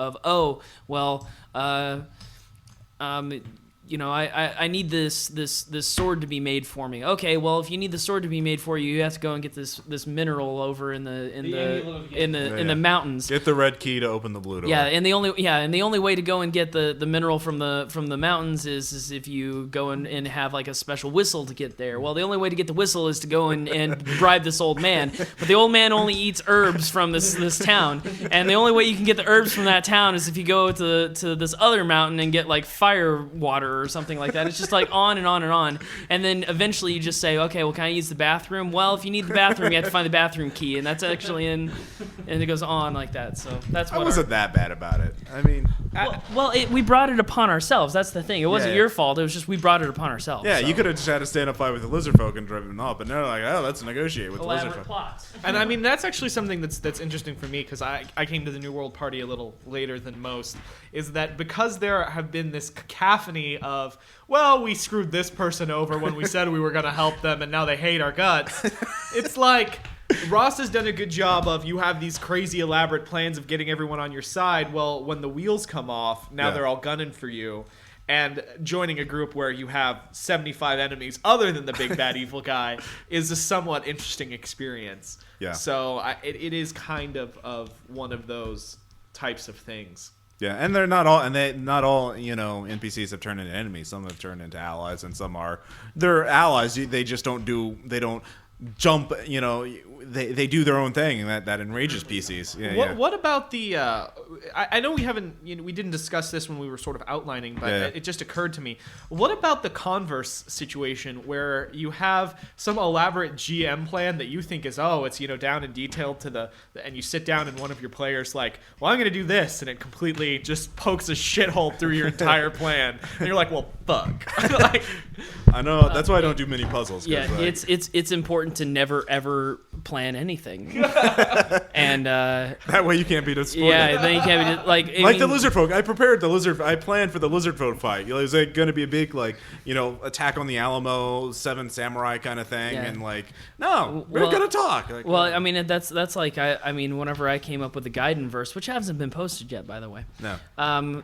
I need this sword to be made for me. Okay, well, if you need the sword to be made for you, you have to go and get this mineral over in the mountains. Get the red key to open the blue door. Yeah, and the only way to go and get the mineral from the mountains is if you go and have like a special whistle to get there. Well, the only way to get the whistle is to go and bribe this old man. But the old man only eats herbs from this town, and the only way you can get the herbs from that town is if you go to this other mountain and get like fire water or something like that. It's just like on and on and on. And then eventually you just say, okay, well, can I use the bathroom? Well, if you need the bathroom, you have to find the bathroom key, and that's actually and it goes on like that. So that's what I wasn't that bad about it. I mean, we brought it upon ourselves. That's the thing. It wasn't your fault. It was just we brought it upon ourselves. Yeah, so. you could have just had to stand up fight with the lizard folk and drive them off, but no, like, oh, let's negotiate with elaborate the lizard folk. plots. And I mean, that's actually something that's interesting for me, because I came to the New World Party a little later than most, is that because there have been this cacophony of, well, we screwed this person over when we said we were going to help them, and now they hate our guts. It's like Ross has done a good job of, you have these crazy elaborate plans of getting everyone on your side. Well, when the wheels come off, now they're all gunning for you. And joining a group where you have 75 enemies other than the big bad evil guy is a somewhat interesting experience. Yeah. So it is kind of one of those types of things. Yeah, and they're not all, NPCs have turned into enemies. Some have turned into allies, and some they're allies. They just don't jump. They do their own thing, and that enrages PCs. Yeah, What about the? I know we haven't. We didn't discuss this when we were sort of outlining, but it just occurred to me. What about the converse situation where you have some elaborate GM plan that you think is it's down in detail and you sit down and one of your players like, well, I'm going to do this, and it completely just pokes a shithole through your entire plan, and you're like, well, fuck. I know, that's why I don't do mini puzzles. Yeah, it's important to never ever plan anything, and that way you can't be disappointed. Yeah, then you can't be the lizard folk. I planned for the lizard folk fight. It was going to be a big attack on the Alamo, 7 Samurai kind of thing, and we're gonna talk. I mean that's like I mean whenever I came up with the Gaiden verse, which hasn't been posted yet, by the way. No.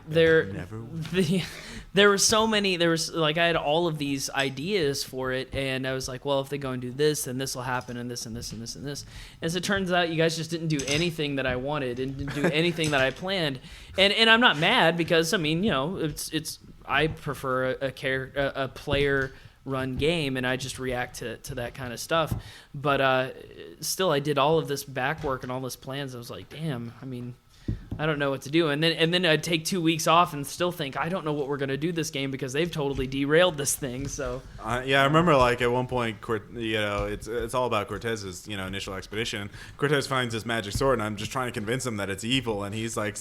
There were so many. There was I had all of these ideas for it, and I was like, well, if they go and do this, then this will happen, and this and this and this and this. As it turns out, you guys just didn't do anything that I wanted and didn't do anything that I planned, and I'm not mad because I mean it's I prefer a player run game, and I just react to that kind of stuff. But still, I did all of this back work and all this plans. I was like, damn, I mean, I don't know what to do. And then I'd take 2 weeks off and still think, I don't know what we're going to do this game because they've totally derailed this thing. So I remember at one point, it's all about Cortez's initial expedition. Cortez finds this magic sword, and I'm just trying to convince him that it's evil, and he's like,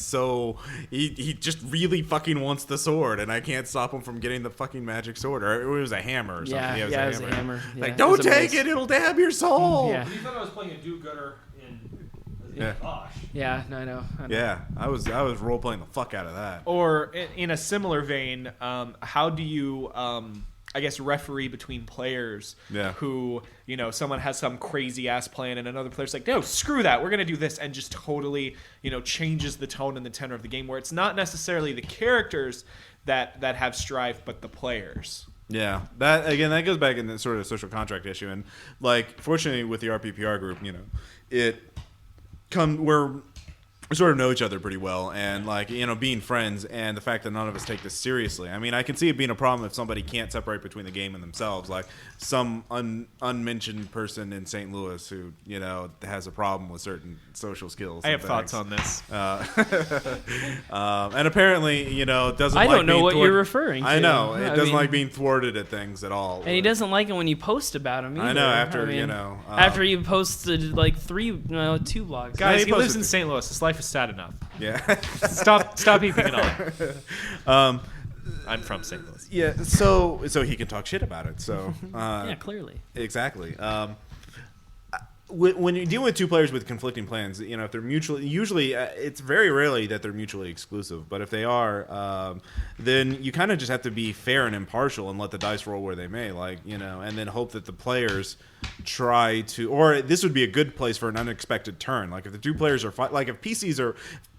he just really fucking wants the sword, and I can't stop him from getting the fucking magic sword. Or it was a hammer or something. Yeah, it was a hammer. Like, don't take it, it'll damn your soul. Yeah. You thought I was playing a do-gooder in Gosh. Yeah, no, I know. Yeah, I was role playing the fuck out of that. Or in a similar vein, how do you I guess referee between players who someone has some crazy ass plan and another player's like, no, screw that, we're gonna do this, and just totally changes the tone and the tenor of the game, where it's not necessarily the characters that have strife, but the players. Yeah, that goes back in the sort of social contract issue, and fortunately with the RPPR group, we sort of know each other pretty well, and being friends, and the fact that none of us take this seriously. I mean, I can see it being a problem if somebody can't separate between the game and themselves, like some unmentioned person in St. Louis who has a problem with certain social skills. I have thoughts on this, and apparently doesn't. I like don't know being what you're referring to. I know it doesn't like being thwarted at things at all, and he doesn't like it when you post about him either. I know after you posted 2 blogs. Guys, he lives in St. Louis. His life is sad enough. Yeah. Stop heaping it on. I'm from St. Louis. Yeah, so he can talk shit about it. So yeah, clearly. Exactly. When you deal with 2 players with conflicting plans, if they're usually it's very rarely that they're mutually exclusive. But if they are, then you kind of just have to be fair and impartial and let the dice roll where they may, and then hope that the players try to, or this would be a good place for an unexpected turn. Like if the 2 players are if PCs are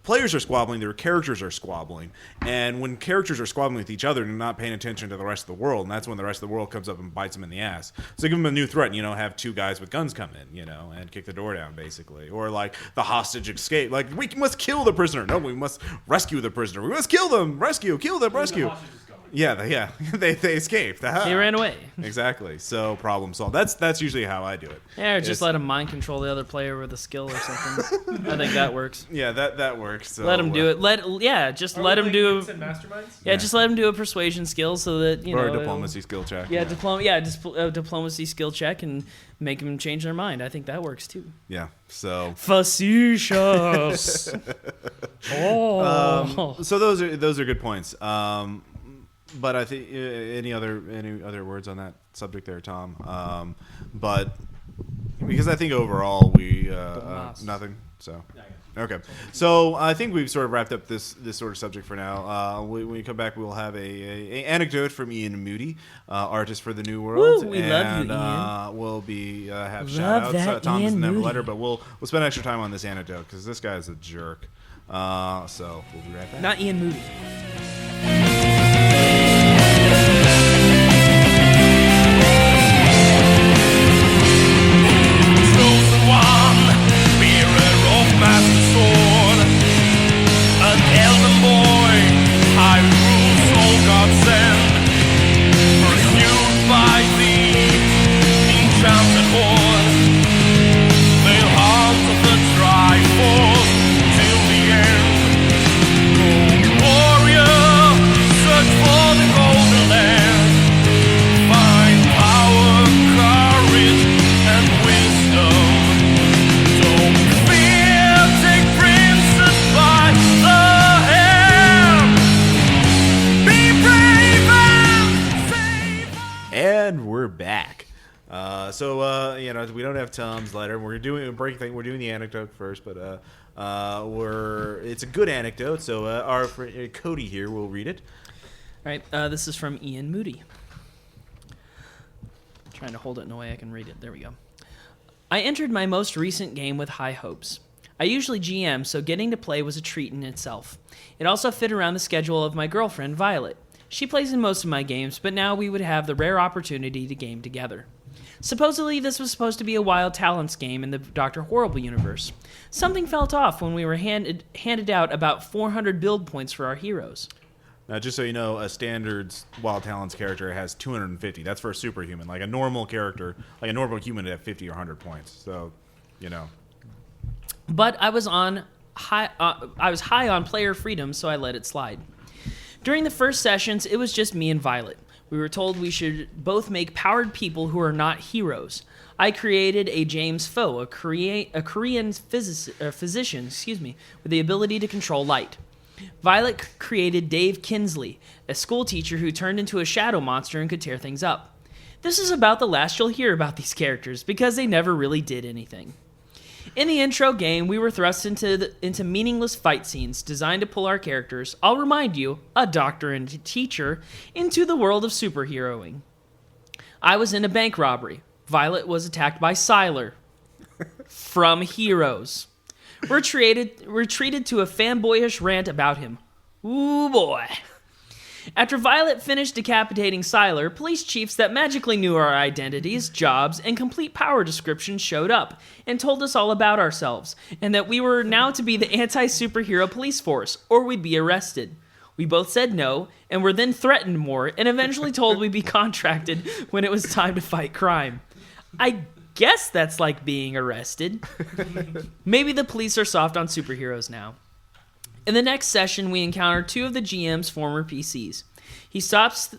players are squabbling, their characters are squabbling. And when characters are squabbling with each other, they're not paying attention to the rest of the world, and that's when the rest of the world comes up and bites them in the ass. So give them a new threat, have 2 guys with guns come in, and kick the door down, basically. Or like the hostage escape. Like, we must kill the prisoner. No, we must rescue the prisoner. We must kill them. Kill them, rescue. Yeah, they escaped. They ran away. Exactly. So problem solved. That's usually how I do it. Yeah, or just let them mind control the other player with a skill or something. I think that works. Yeah, that works. So, let them do it. Let them do. Masterminds? Yeah, just let them do a persuasion skill so that or a diplomacy skill check. Yeah, diplomacy skill check and make them change their mind. I think that works too. Yeah. So facetious. So those are good points. But I think any other words on that subject there, Tom? But because I think overall we nothing. So okay, so I think we've sort of wrapped up this sort of subject for now. When we come back, we'll have a anecdote from Ian Moody, artist for the New World. Woo, we love you, Ian. We'll be have shout outs. Tom doesn't have a letter, but we'll spend extra time on this anecdote because this guy's a jerk. So we'll be right back. Not Ian Moody. We don't have Tom's letter. We're doing the anecdote first, but it's a good anecdote. So our friend Cody here will read it. All right, this is from Ian Moody. I'm trying to hold it in a way I can read it. There we go. I entered my most recent game with high hopes. I usually GM, so getting to play was a treat in itself. It also fit around the schedule of my girlfriend, Violet. She plays in most of my games, but now we would have the rare opportunity to game together. Supposedly, this was supposed to be a Wild Talents game in the Dr. Horrible universe. Something felt off when we were handed out about 400 build points for our heroes. Now, just so you know, a standard Wild Talents character has 250. That's for a superhuman. Like a normal character, like a normal human would have 50 or 100 points. So, But I was high on player freedom, so I let it slide. During the first sessions, it was just me and Violet. We were told we should both make powered people who are not heroes. I created a James Foe, a Korean physician, with the ability to control light. Violet created Dave Kinsley, a school teacher who turned into a shadow monster and could tear things up. This is about the last you'll hear about these characters, because they never really did anything. In the intro game, we were thrust into meaningless fight scenes designed to pull our characters, I'll remind you, a doctor and a teacher, into the world of superheroing. I was in a bank robbery. Violet was attacked by Sylar. From Heroes. We're treated to a fanboyish rant about him. Ooh boy. After Violet finished decapitating Sylar, police chiefs that magically knew our identities, jobs, and complete power descriptions showed up and told us all about ourselves, and that we were now to be the anti-superhero police force, or we'd be arrested. We both said no, and were then threatened more, and eventually told we'd be contracted when it was time to fight crime. I guess that's like being arrested. Maybe the police are soft on superheroes now. In the next session, we encounter 2 of the GM's former PCs. He stops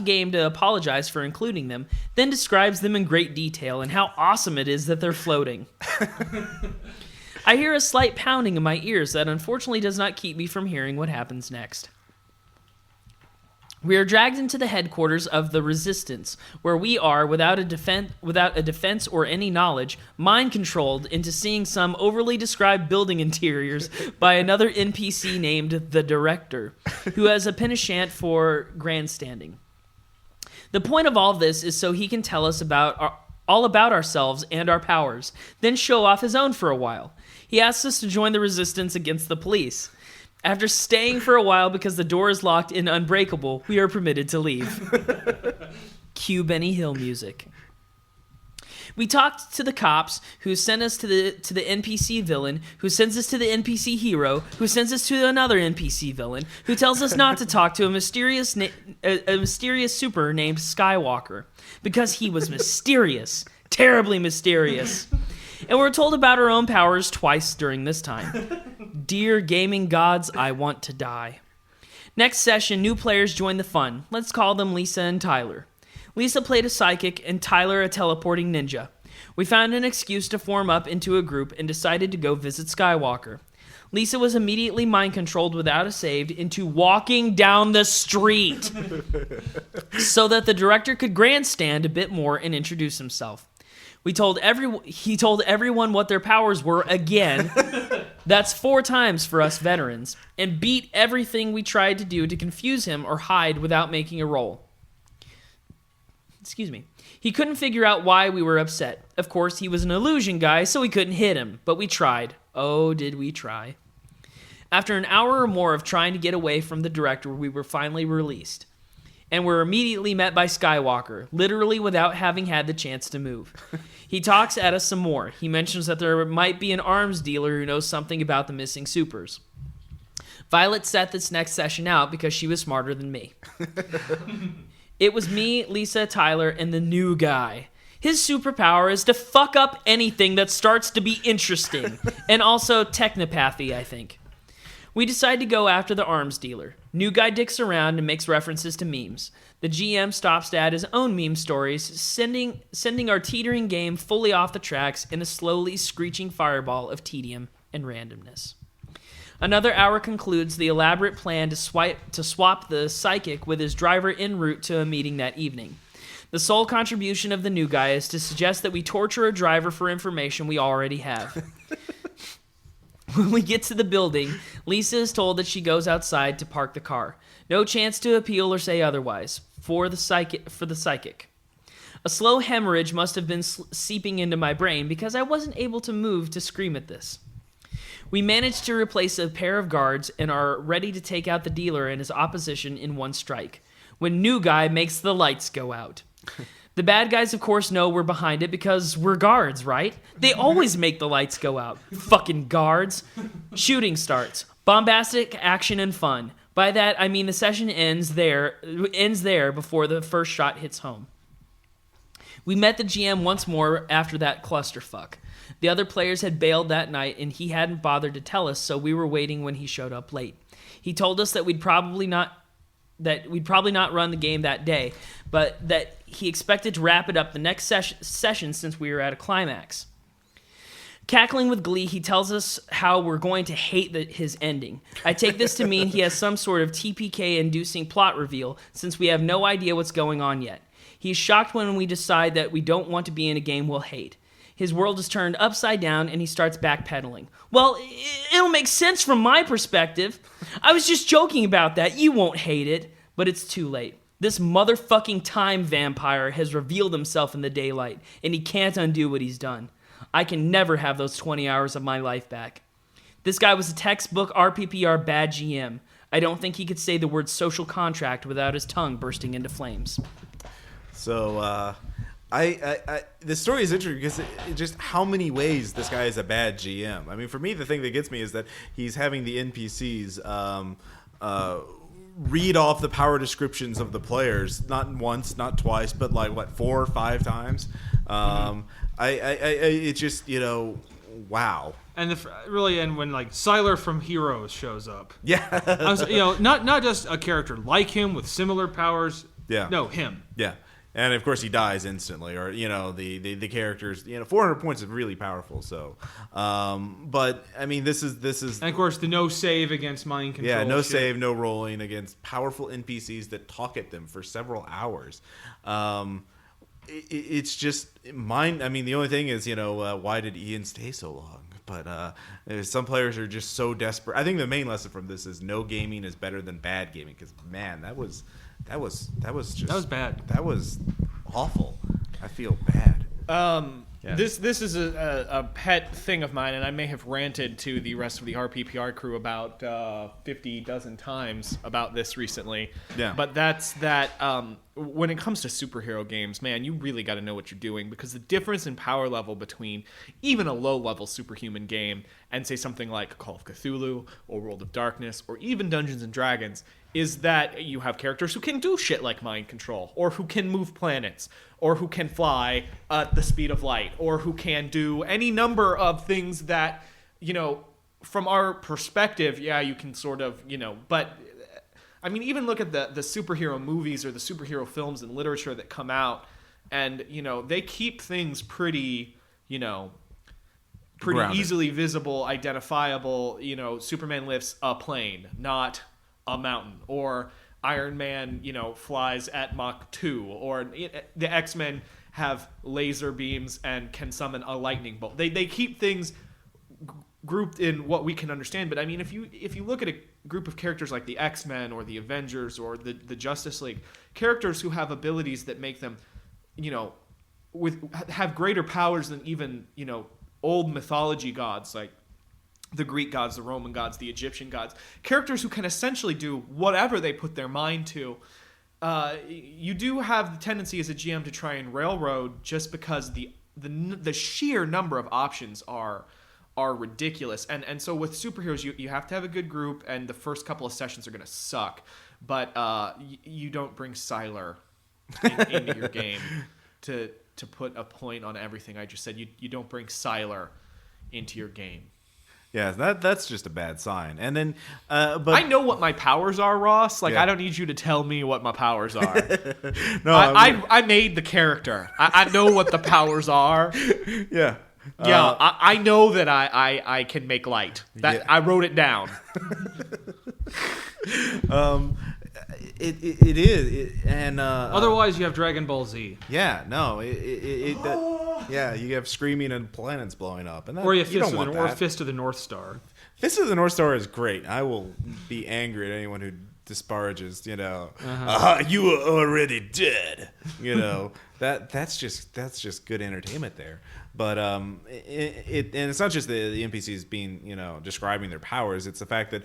game to apologize for including them, then describes them in great detail and how awesome it is that they're floating. I hear a slight pounding in my ears that unfortunately does not keep me from hearing what happens next. We are dragged into the headquarters of the Resistance, where we are, without a defense or any knowledge, mind-controlled into seeing some overly described building interiors by another NPC named the Director, who has a penchant for grandstanding. The point of all this is so he can tell us about all about ourselves and our powers, then show off his own for a while. He asks us to join the resistance against the police. After staying for a while because the door is locked and unbreakable, we are permitted to leave. Cue Benny Hill music. We talked to the cops, who sent us to the NPC villain, who sends us to the NPC hero, who sends us to another NPC villain, who tells us not to talk to a mysterious super named Skywalker, because he was mysterious, terribly mysterious. And we're told about our own powers twice during this time. Dear gaming gods, I want to die. Next session, new players join the fun. Let's call them Lisa and Tyler. Lisa played a psychic and Tyler a teleporting ninja. We found an excuse to form up into a group and decided to go visit Skywalker. Lisa was immediately mind-controlled without a save into walking down the street so that the director could grandstand a bit more and introduce himself. He told everyone what their powers were again. That's 4 times for us veterans. And beat everything we tried to do to confuse him or hide without making a roll. Excuse me. He couldn't figure out why we were upset. Of course, he was an illusion guy, so we couldn't hit him. But we tried. Oh, did we try. After an hour or more of trying to get away from the director, we were finally released. And were immediately met by Skywalker, literally without having had the chance to move. He talks at us some more. He mentions that there might be an arms dealer who knows something about the missing supers. Violet set this next session out because she was smarter than me. It was me, Lisa, Tyler, and the new guy. His superpower is to fuck up anything that starts to be interesting. And also technopathy, I think. We decide to go after the arms dealer. New guy dicks around and makes references to memes. The GM stops to add his own meme stories, sending our teetering game fully off the tracks in a slowly screeching fireball of tedium and randomness. Another hour concludes the elaborate plan to swap the psychic with his driver en route to a meeting that evening. The sole contribution of the new guy is to suggest that we torture a driver for information we already have. When we get to the building, Lisa is told that she goes outside to park the car. No chance to appeal or say otherwise for the psychic. A slow hemorrhage must have been seeping into my brain because I wasn't able to move to scream at this. We managed to replace a pair of guards and are ready to take out the dealer and his opposition in one strike, when new guy makes the lights go out. The bad guys, of course, know we're behind it because we're guards, right? They always make the lights go out. Fucking guards. Shooting starts. Bombastic action and fun. By that, I mean the session ends there before the first shot hits home. We met the GM once more after that clusterfuck. The other players had bailed that night, and he hadn't bothered to tell us, so we were waiting when he showed up late. He told us that we'd probably not run the game that day, but that he expected to wrap it up the next session since we were at a climax. Cackling with glee, he tells us how we're going to hate his ending. I take this to mean he has some sort of TPK-inducing plot reveal, since we have no idea what's going on yet. He's shocked when we decide that we don't want to be in a game we'll hate. His world is turned upside down, and he starts backpedaling. Well, it'll make sense from my perspective. I was just joking about that. You won't hate it. But it's too late. This motherfucking time vampire has revealed himself in the daylight, and he can't undo what he's done. I can never have those 20 hours of my life back. This guy was a textbook RPPR bad GM. I don't think he could say the word social contract without his tongue bursting into flames. So, this story is interesting because it just how many ways this guy is a bad GM. I mean, for me, the thing that gets me is that he's having the NPCs read off the power descriptions of the players, not once, not twice, but like 4 or 5 times. It's just, wow. And and when like Sylar from Heroes shows up, yeah, not just a character like him with similar powers. Yeah, no, him. Yeah. And of course he dies instantly, or the characters. 400 points is really powerful. So, but I mean, this is. And of course, the no save against mind control. Yeah, no save, no rolling against powerful NPCs that talk at them for several hours. It's just mind. I mean, the only thing is, why did Ian stay so long? But some players are just so desperate. I think the main lesson from this is no gaming is better than bad gaming. Because man, that was bad. That was awful. I feel bad. Yeah. This is a pet thing of mine, and I may have ranted to the rest of the RPPR crew about 50 dozen times about this recently. Yeah. But that's that. When it comes to superhero games, man, you really got to know what you're doing, because the difference in power level between even a low-level superhuman game and, say, something like Call of Cthulhu or World of Darkness or even Dungeons and Dragons is that you have characters who can do shit like mind control, or who can move planets, or who can fly at the speed of light, or who can do any number of things that, from our perspective, yeah, you can sort of, but I mean, even look at the superhero movies or the superhero films and literature that come out, and, they keep things pretty, pretty grounded. Easily visible, identifiable. Superman lifts a plane, not a mountain, or Iron Man, flies at Mach 2, or the X-Men have laser beams and can summon a lightning bolt. They keep things grouped in what we can understand. But I mean, if you look at a group of characters like the X-Men or the Avengers or the Justice League, characters who have abilities that make them, have greater powers than even, old mythology gods like the Greek gods, the Roman gods, the Egyptian gods, characters who can essentially do whatever they put their mind to. You do have the tendency as a GM to try and railroad, just because the sheer number of options are ridiculous. And so with superheroes, you have to have a good group, and the first couple of sessions are going to suck. But you don't bring Sylar into your game to put a point on everything I just said. You don't bring Sylar into your game. Yeah, that's just a bad sign. And then, but I know what my powers are, Ross. Like, yeah. I don't need you to tell me what my powers are. No, I made the character. I know what the powers are. Yeah. Yeah, I know that I can make light. That I wrote it down. It is, and otherwise you have Dragon Ball Z. Yeah, no, yeah, you have screaming and planets blowing up, and that, Or you don't want that. Fist of the North Star. Fist of the North Star is great. I will be angry at anyone who disparages. You are already dead. That's just good entertainment there. But and it's not just the NPCs being describing their powers. It's the fact that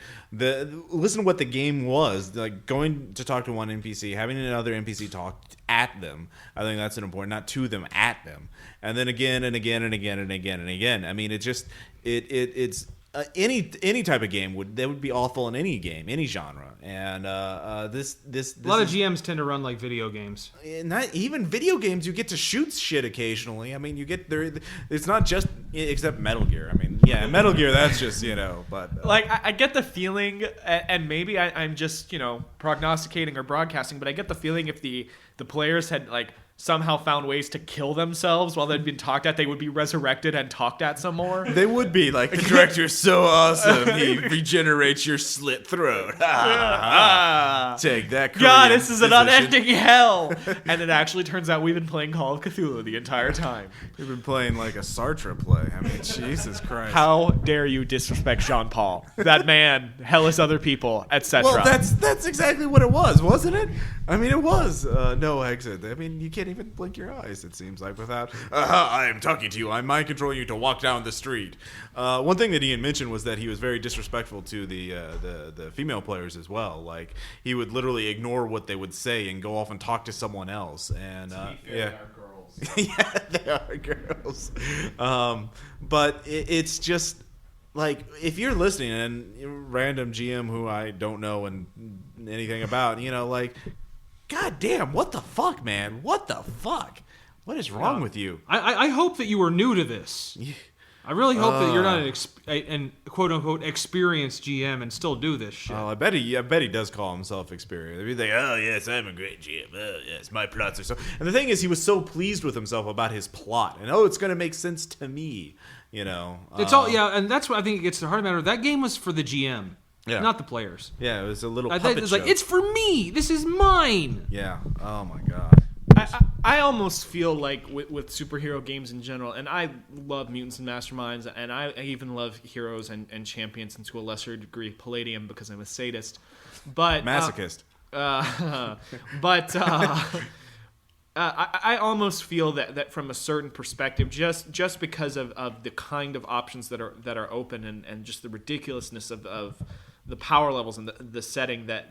listen to what the game was like. Going to talk to one NPC, having another NPC talk at them. I think that's an important, not to them, at them, and then again and again and again and again and again. I mean, it's any type of game would be awful in any game, any genre, and this a lot of GMs tend to run like video games. Not even video games. You get to shoot shit occasionally. I mean, you get there. It's not just except Metal Gear. I mean, yeah, Metal Gear. That's just but like I get the feeling, and maybe I'm just prognosticating or broadcasting, but I get the feeling if the players had somehow found ways to kill themselves while they'd been talked at, they would be resurrected and talked at some more. They would be like, the director's so awesome, he regenerates your slit throat. Take that, God, this is an unending hell. And it actually turns out we've been playing Call of Cthulhu the entire time. We've been playing like a Sartre play. I mean, Jesus Christ. How dare you disrespect Jean-Paul? That man, hellish other people, etc. Well, that's exactly what it was, wasn't it? I mean, it was no exit. I mean, you can't even blink your eyes, it seems like, without I am talking to you, I'm mind controlling you to walk down the street. One thing that Ian mentioned was that he was very disrespectful to the female players as well. Like, he would literally ignore what they would say and go off and talk to someone else. And to be fair, yeah, they are girls. yeah, they are girls. But it's just like, if you're listening and random GM who I don't know and anything about, God damn, what the fuck, man? What the fuck? What is wrong with you? I hope that you were new to this. I really hope that you're not an quote-unquote experienced GM and still do this shit. Oh, I bet he does call himself experienced. He's like, oh, yes, I'm a great GM. Oh, yes, my plots are so... And the thing is, he was so pleased with himself about his plot. And, it's going to make sense to me, It's all, and that's what I think it gets to the heart of the matter. That game was for the GM. Yeah. Not the players. Yeah, it was a little I puppet think it's show. like, it's for me. This is mine. Yeah. Oh, my God. I almost feel like with superhero games in general, and I love Mutants and Masterminds, and I even love Heroes and Champions, and to a lesser degree Palladium, because I'm a sadist. But Masochist. I almost feel that from a certain perspective, just because of the kind of options that are open and just the ridiculousness of the power levels and the setting that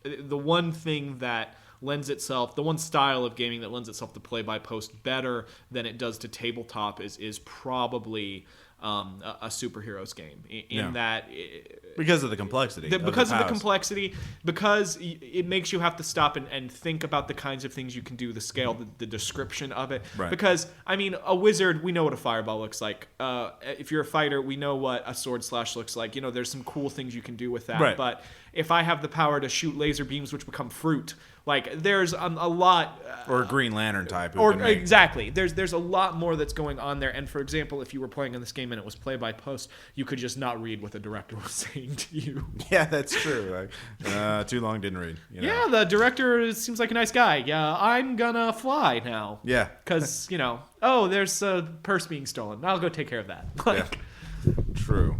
the one thing that lends itself, the one style of gaming that lends itself to play by post better than it does to tabletop is probably a superheroes game that because of the complexity because it makes you have to stop and think about the kinds of things you can do, the scale, the description of it, because I mean, a wizard, we know what a fireball looks like. If you're a fighter, we know what a sword slash looks like. There's some cool things you can do with that, but if I have the power to shoot laser beams which become fruit, like there's a lot or a Green Lantern type exactly, there's a lot more that's going on there. And for example, if you were playing in this game and it was play by post, you could just not read what the director was saying to you. Yeah, that's true. Too long didn't read. Yeah, the director seems like a nice guy. Yeah, I'm gonna fly now. Yeah, because there's a purse being stolen, I'll go take care of that. Yeah. True.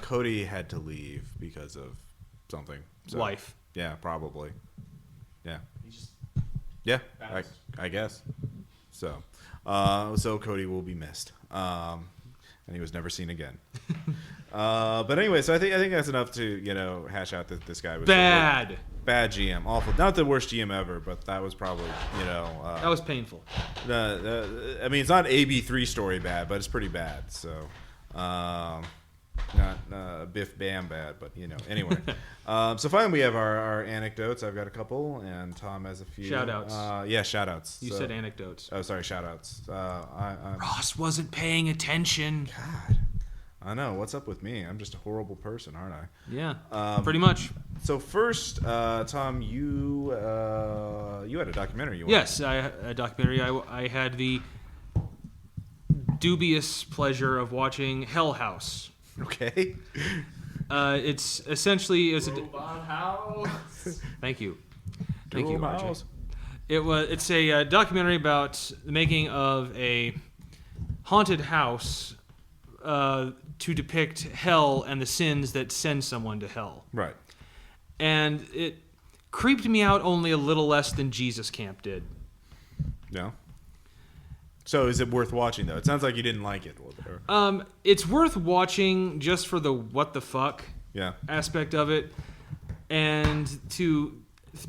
Cody had to leave because of something. So, life. Yeah, probably. Yeah. Yeah, I guess. So Cody will be missed. And he was never seen again. But anyway, so I think that's enough to hash out that this guy was bad GM, awful. Not the worst GM ever, but that was probably that was painful. I mean, it's not AB3 story bad, but it's pretty bad. So. Not Biff Bam bad, but anyway. So finally we have our anecdotes. I've got a couple, and Tom has a few. Shout-outs. Yeah, shout-outs. You said anecdotes. Oh, sorry, shout-outs. Ross wasn't paying attention. God, I know. What's up with me? I'm just a horrible person, aren't I? Yeah, pretty much. So first, Tom, you had a documentary you watched. Yes, a documentary. I had the dubious pleasure of watching Hell House. Okay. It's essentially Robot House. Thank you, RJ. It's a documentary about the making of a haunted house to depict hell and the sins that send someone to hell. Right. And it creeped me out only a little less than Jesus Camp did. No. So is it worth watching, though? It sounds like you didn't like it. It's worth watching just for the what the fuck aspect of it, and to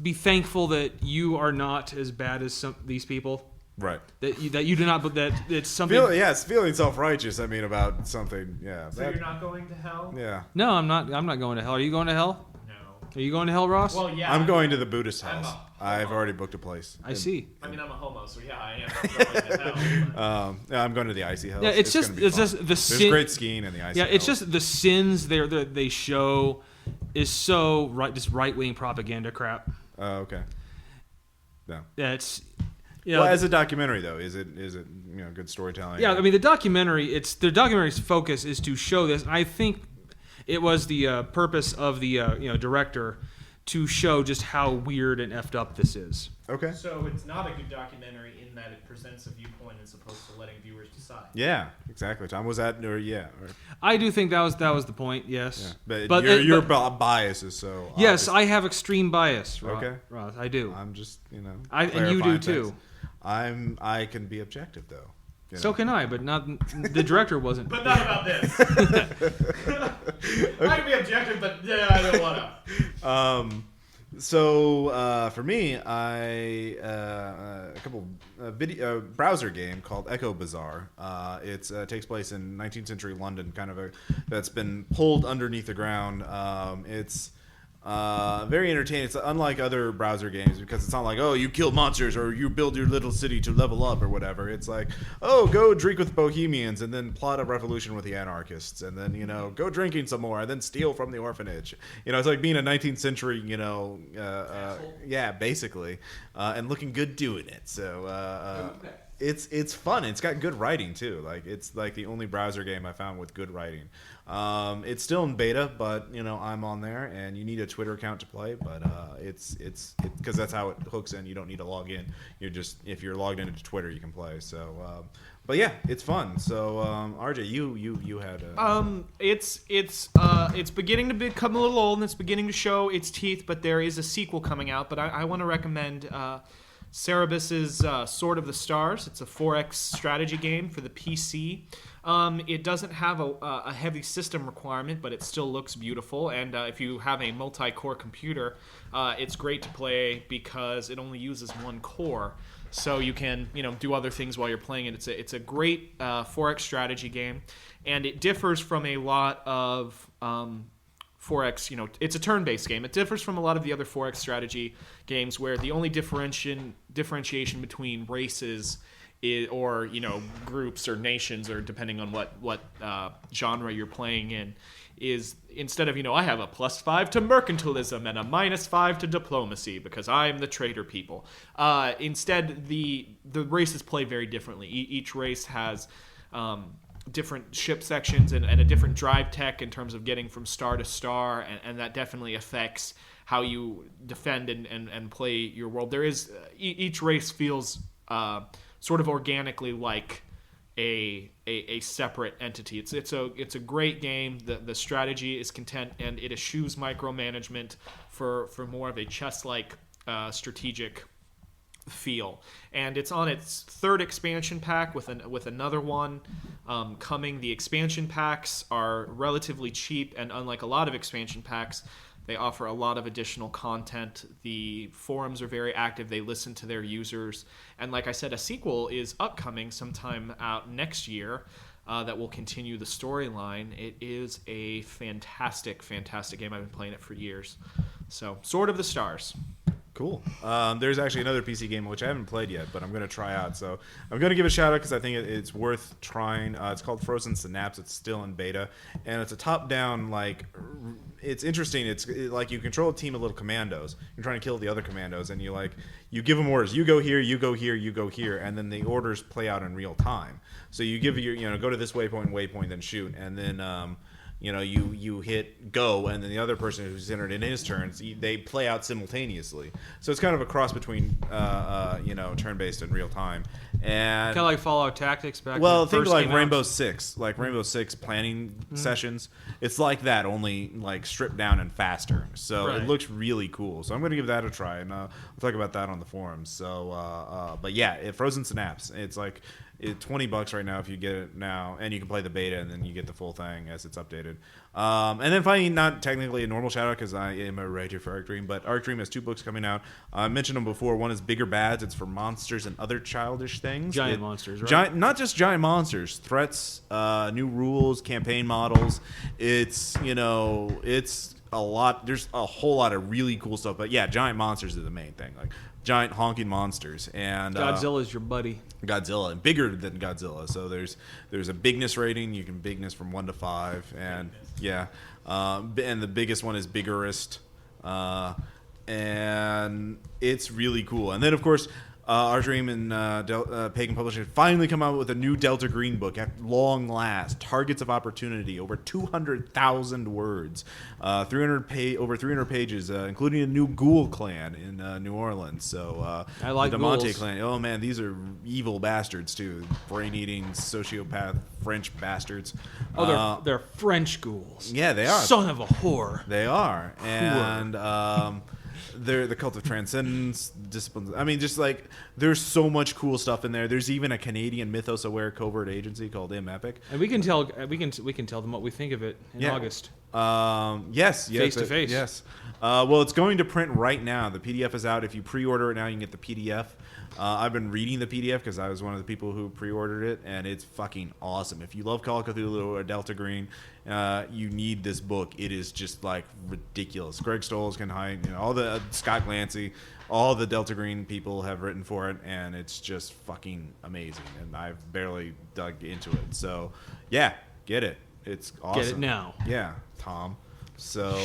be thankful that you are not as bad as these people. Right. That you do not, but that it's something. It's feeling self-righteous. I mean, about something. Yeah. So you're not going to hell? Yeah. No, I'm not. I'm not going to hell. Are you going to hell? No. Are you going to hell, Ross? Well, yeah. I'm going to the Buddhist house. I've already booked a place. I see. I mean, I'm a homo, so yeah, I am going to hell. I'm going to the icy house. Yeah, it's just the There's great skiing in the icy house. Yeah, it's just the sins they show is so right-wing propaganda crap. Oh, okay. No. Yeah, it's. Well, as a documentary though, is it good storytelling? Yeah, I mean the documentary's focus is to show this. And I think it was the purpose of the director to show just how weird and effed up this is. Okay. So it's not a good documentary in that it presents a viewpoint as opposed to letting viewers decide. Yeah, exactly. Tom, was that I do think that was the point. Yes. Yeah. But your bias is so. Yes, I have extreme bias. Okay. Ross, I do. I'm just and you do too. I can be objective though. So can I, but not the director wasn't. But not about this. I can be objective, but I don't want to. So for me, a couple video browser game called Echo Bazaar. It takes place in 19th century London, that's been pulled underneath the ground. It's very entertaining. It's unlike other browser games because it's not like, oh, you kill monsters or you build your little city to level up or whatever. It's like, oh, go drink with bohemians and then plot a revolution with the anarchists and then, go drinking some more and then steal from the orphanage. It's like being a 19th century, yeah, basically, and looking good doing it. So, it's fun. It's got good writing too. Like it's like the only browser game I found with good writing. It's still in beta, but I'm on there, and you need a Twitter account to play. But it's because that's how it hooks in. You don't need to log in. If you're logged into Twitter, you can play. So, but yeah, it's fun. So, RJ, you had it's beginning to become a little old, and it's beginning to show its teeth. But there is a sequel coming out. But I want to recommend Cerebus's Sword of the Stars. It's a 4X strategy game for the PC. It doesn't have a heavy system requirement, but it still looks beautiful. And if you have a multi-core computer, it's great to play because it only uses one core. So you can do other things while you're playing it. It's a great 4X strategy game, and it differs from a lot of 4X, it's a turn-based game. It differs from a lot of the other 4X strategy games where the only differentiation between races or groups or nations, or depending on what genre you're playing in, is instead of I have a +5 to mercantilism and a -5 to diplomacy because I'm the traitor people. Instead, the races play very differently. Each race has different ship sections and a different drive tech in terms of getting from star to star, and that definitely affects how you defend and play your world. There is each race feels sort of organically like a separate entity. It's a great game. The strategy is content, and it eschews micromanagement for more of a chess-like strategic feel. And it's on its third expansion pack with another one coming. The expansion packs are relatively cheap, and unlike a lot of expansion packs, they offer a lot of additional content. The forums are very active. They listen to their users. And like I said, a sequel is upcoming sometime out next year that will continue the storyline. It is a fantastic, fantastic game. I've been playing it for years. So, Sword of the Stars. Cool. There's actually another PC game which I haven't played yet, but I'm going to try out. So I'm going to give it a shout out because I think it's worth trying. It's called Frozen Synapse. It's still in beta, and it's a top-down. It's interesting. It's like you control a team of little commandos. You're trying to kill the other commandos, and you give them orders. You go here, you go here, you go here, and then the orders play out in real time. So you give go to this waypoint, then shoot, and then. You hit go, and then the other person who's entered in his turns, they play out simultaneously. So it's kind of a cross between, turn-based and real time. And kind of like Fallout Tactics back. Well, think like Rainbow Six, planning sessions. It's like that, only stripped down and faster. So It looks really cool. So I'm going to give that a try, and we'll talk about that on the forums. So, but yeah, Frozen Synapse. It's it's $20 right now if you get it now, and you can play the beta, and then you get the full thing as it's updated. And then finally, not technically a normal shout out because I am a writer for Arc Dream, but Arc Dream has 2 books coming out. I mentioned them before. One is Bigger Bads. It's for monsters and other childish things. Giant monsters, right? Not just giant monsters, threats, new rules, campaign models. It's a lot. There's a whole lot of really cool stuff, but yeah, giant monsters is the main thing. Giant honking monsters, and Godzilla's your buddy. Godzilla, and bigger than Godzilla. So there's a bigness rating. You can bigness from 1 to 5, and and the biggest one is Biggerest, and it's really cool. And then of course, Our Dream and Pagan Publishing finally come out with a new Delta Green book at long last. Targets of Opportunity, over 200,000 words, over 300 pages, including a new ghoul clan in New Orleans. So I like the ghouls. Monte clan. Oh man, these are evil bastards too. Brain-eating sociopath French bastards. Oh, they're French ghouls. Yeah, they are. Son of a whore. They are, and. They're the Cult of Transcendence, disciplines. I mean, just there's so much cool stuff in there. There's even a Canadian mythos-aware covert agency called Epic. And we can tell them what we think of it in August. Yes, face to face. Yes. Well, it's going to print right now. The PDF is out. If you pre-order it now, you can get the PDF. I've been reading the PDF because I was one of the people who pre-ordered it, and it's fucking awesome. If you love Call of Cthulhu or Delta Green, you need this book. It is just ridiculous. Greg Stolz can hide, all the Scott Glancy, all the Delta Green people have written for it, and it's just fucking amazing. And I've barely dug into it. So, yeah, get it. It's awesome. Get it now. Yeah, Tom. So,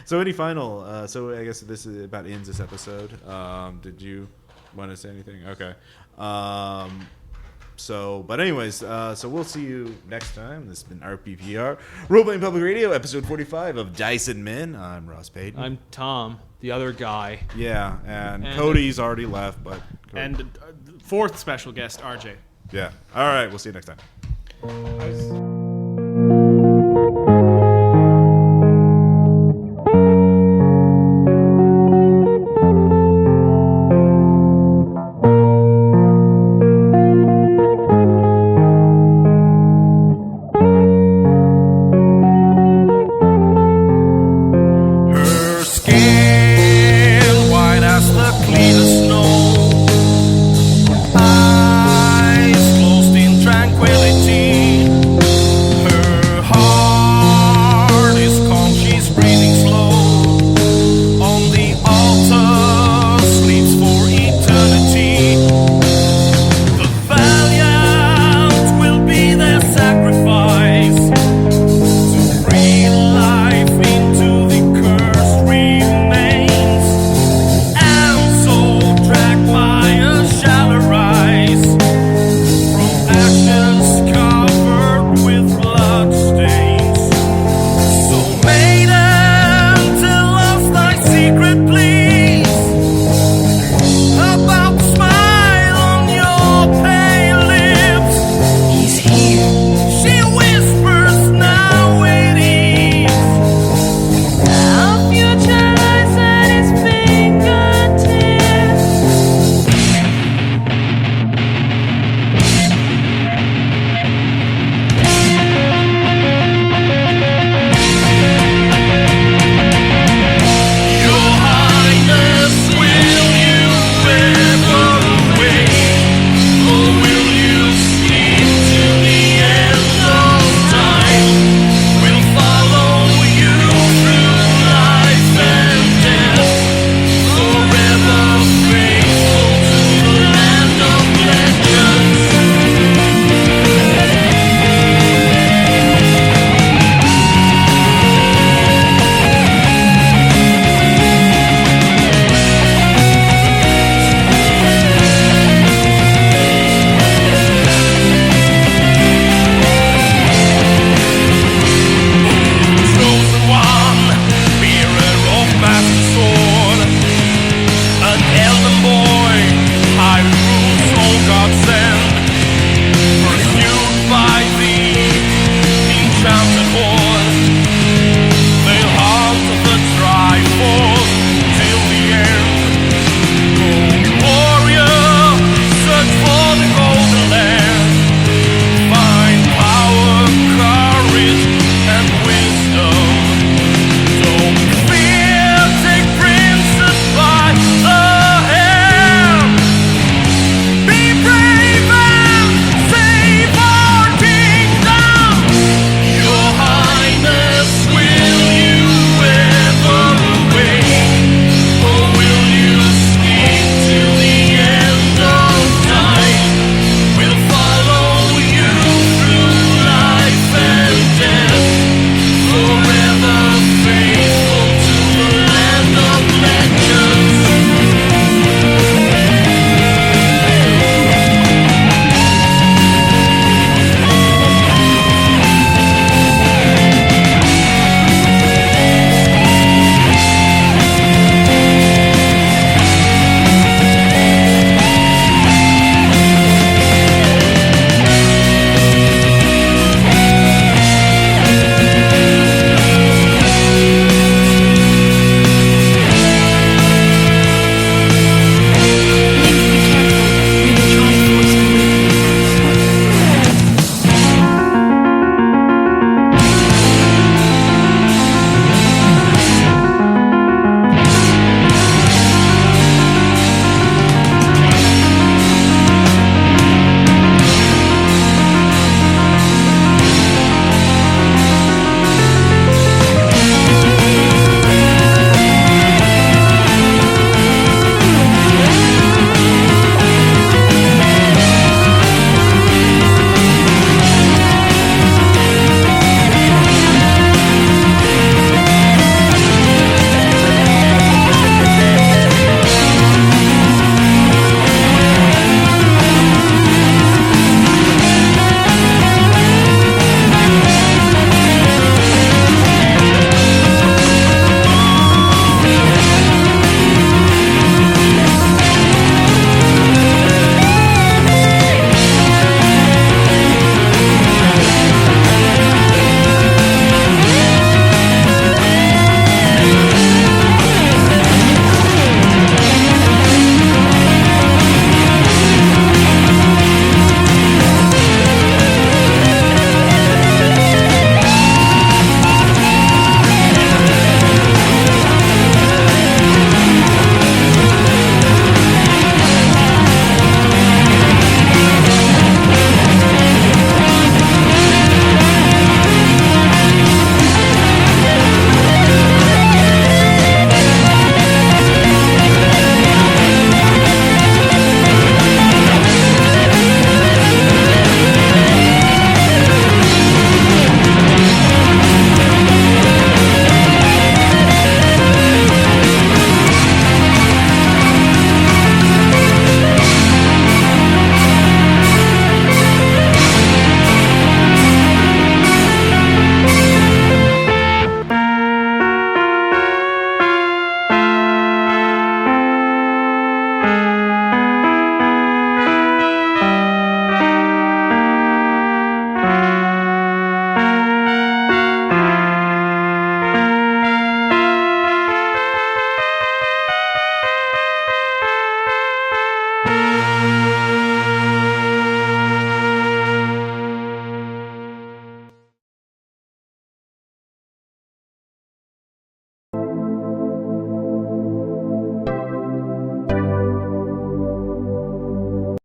so any final? So I guess this is about ends this episode. Did you? Want to say anything? Okay. But anyways, so we'll see you next time. This has been RPPR, Role Playing Public Radio, episode 45 of Dice and Men. I'm Ross Payton. I'm Tom, the other guy. Yeah, and Cody's already left, but... Cody. And fourth special guest, RJ. Yeah. All right, we'll see you next time.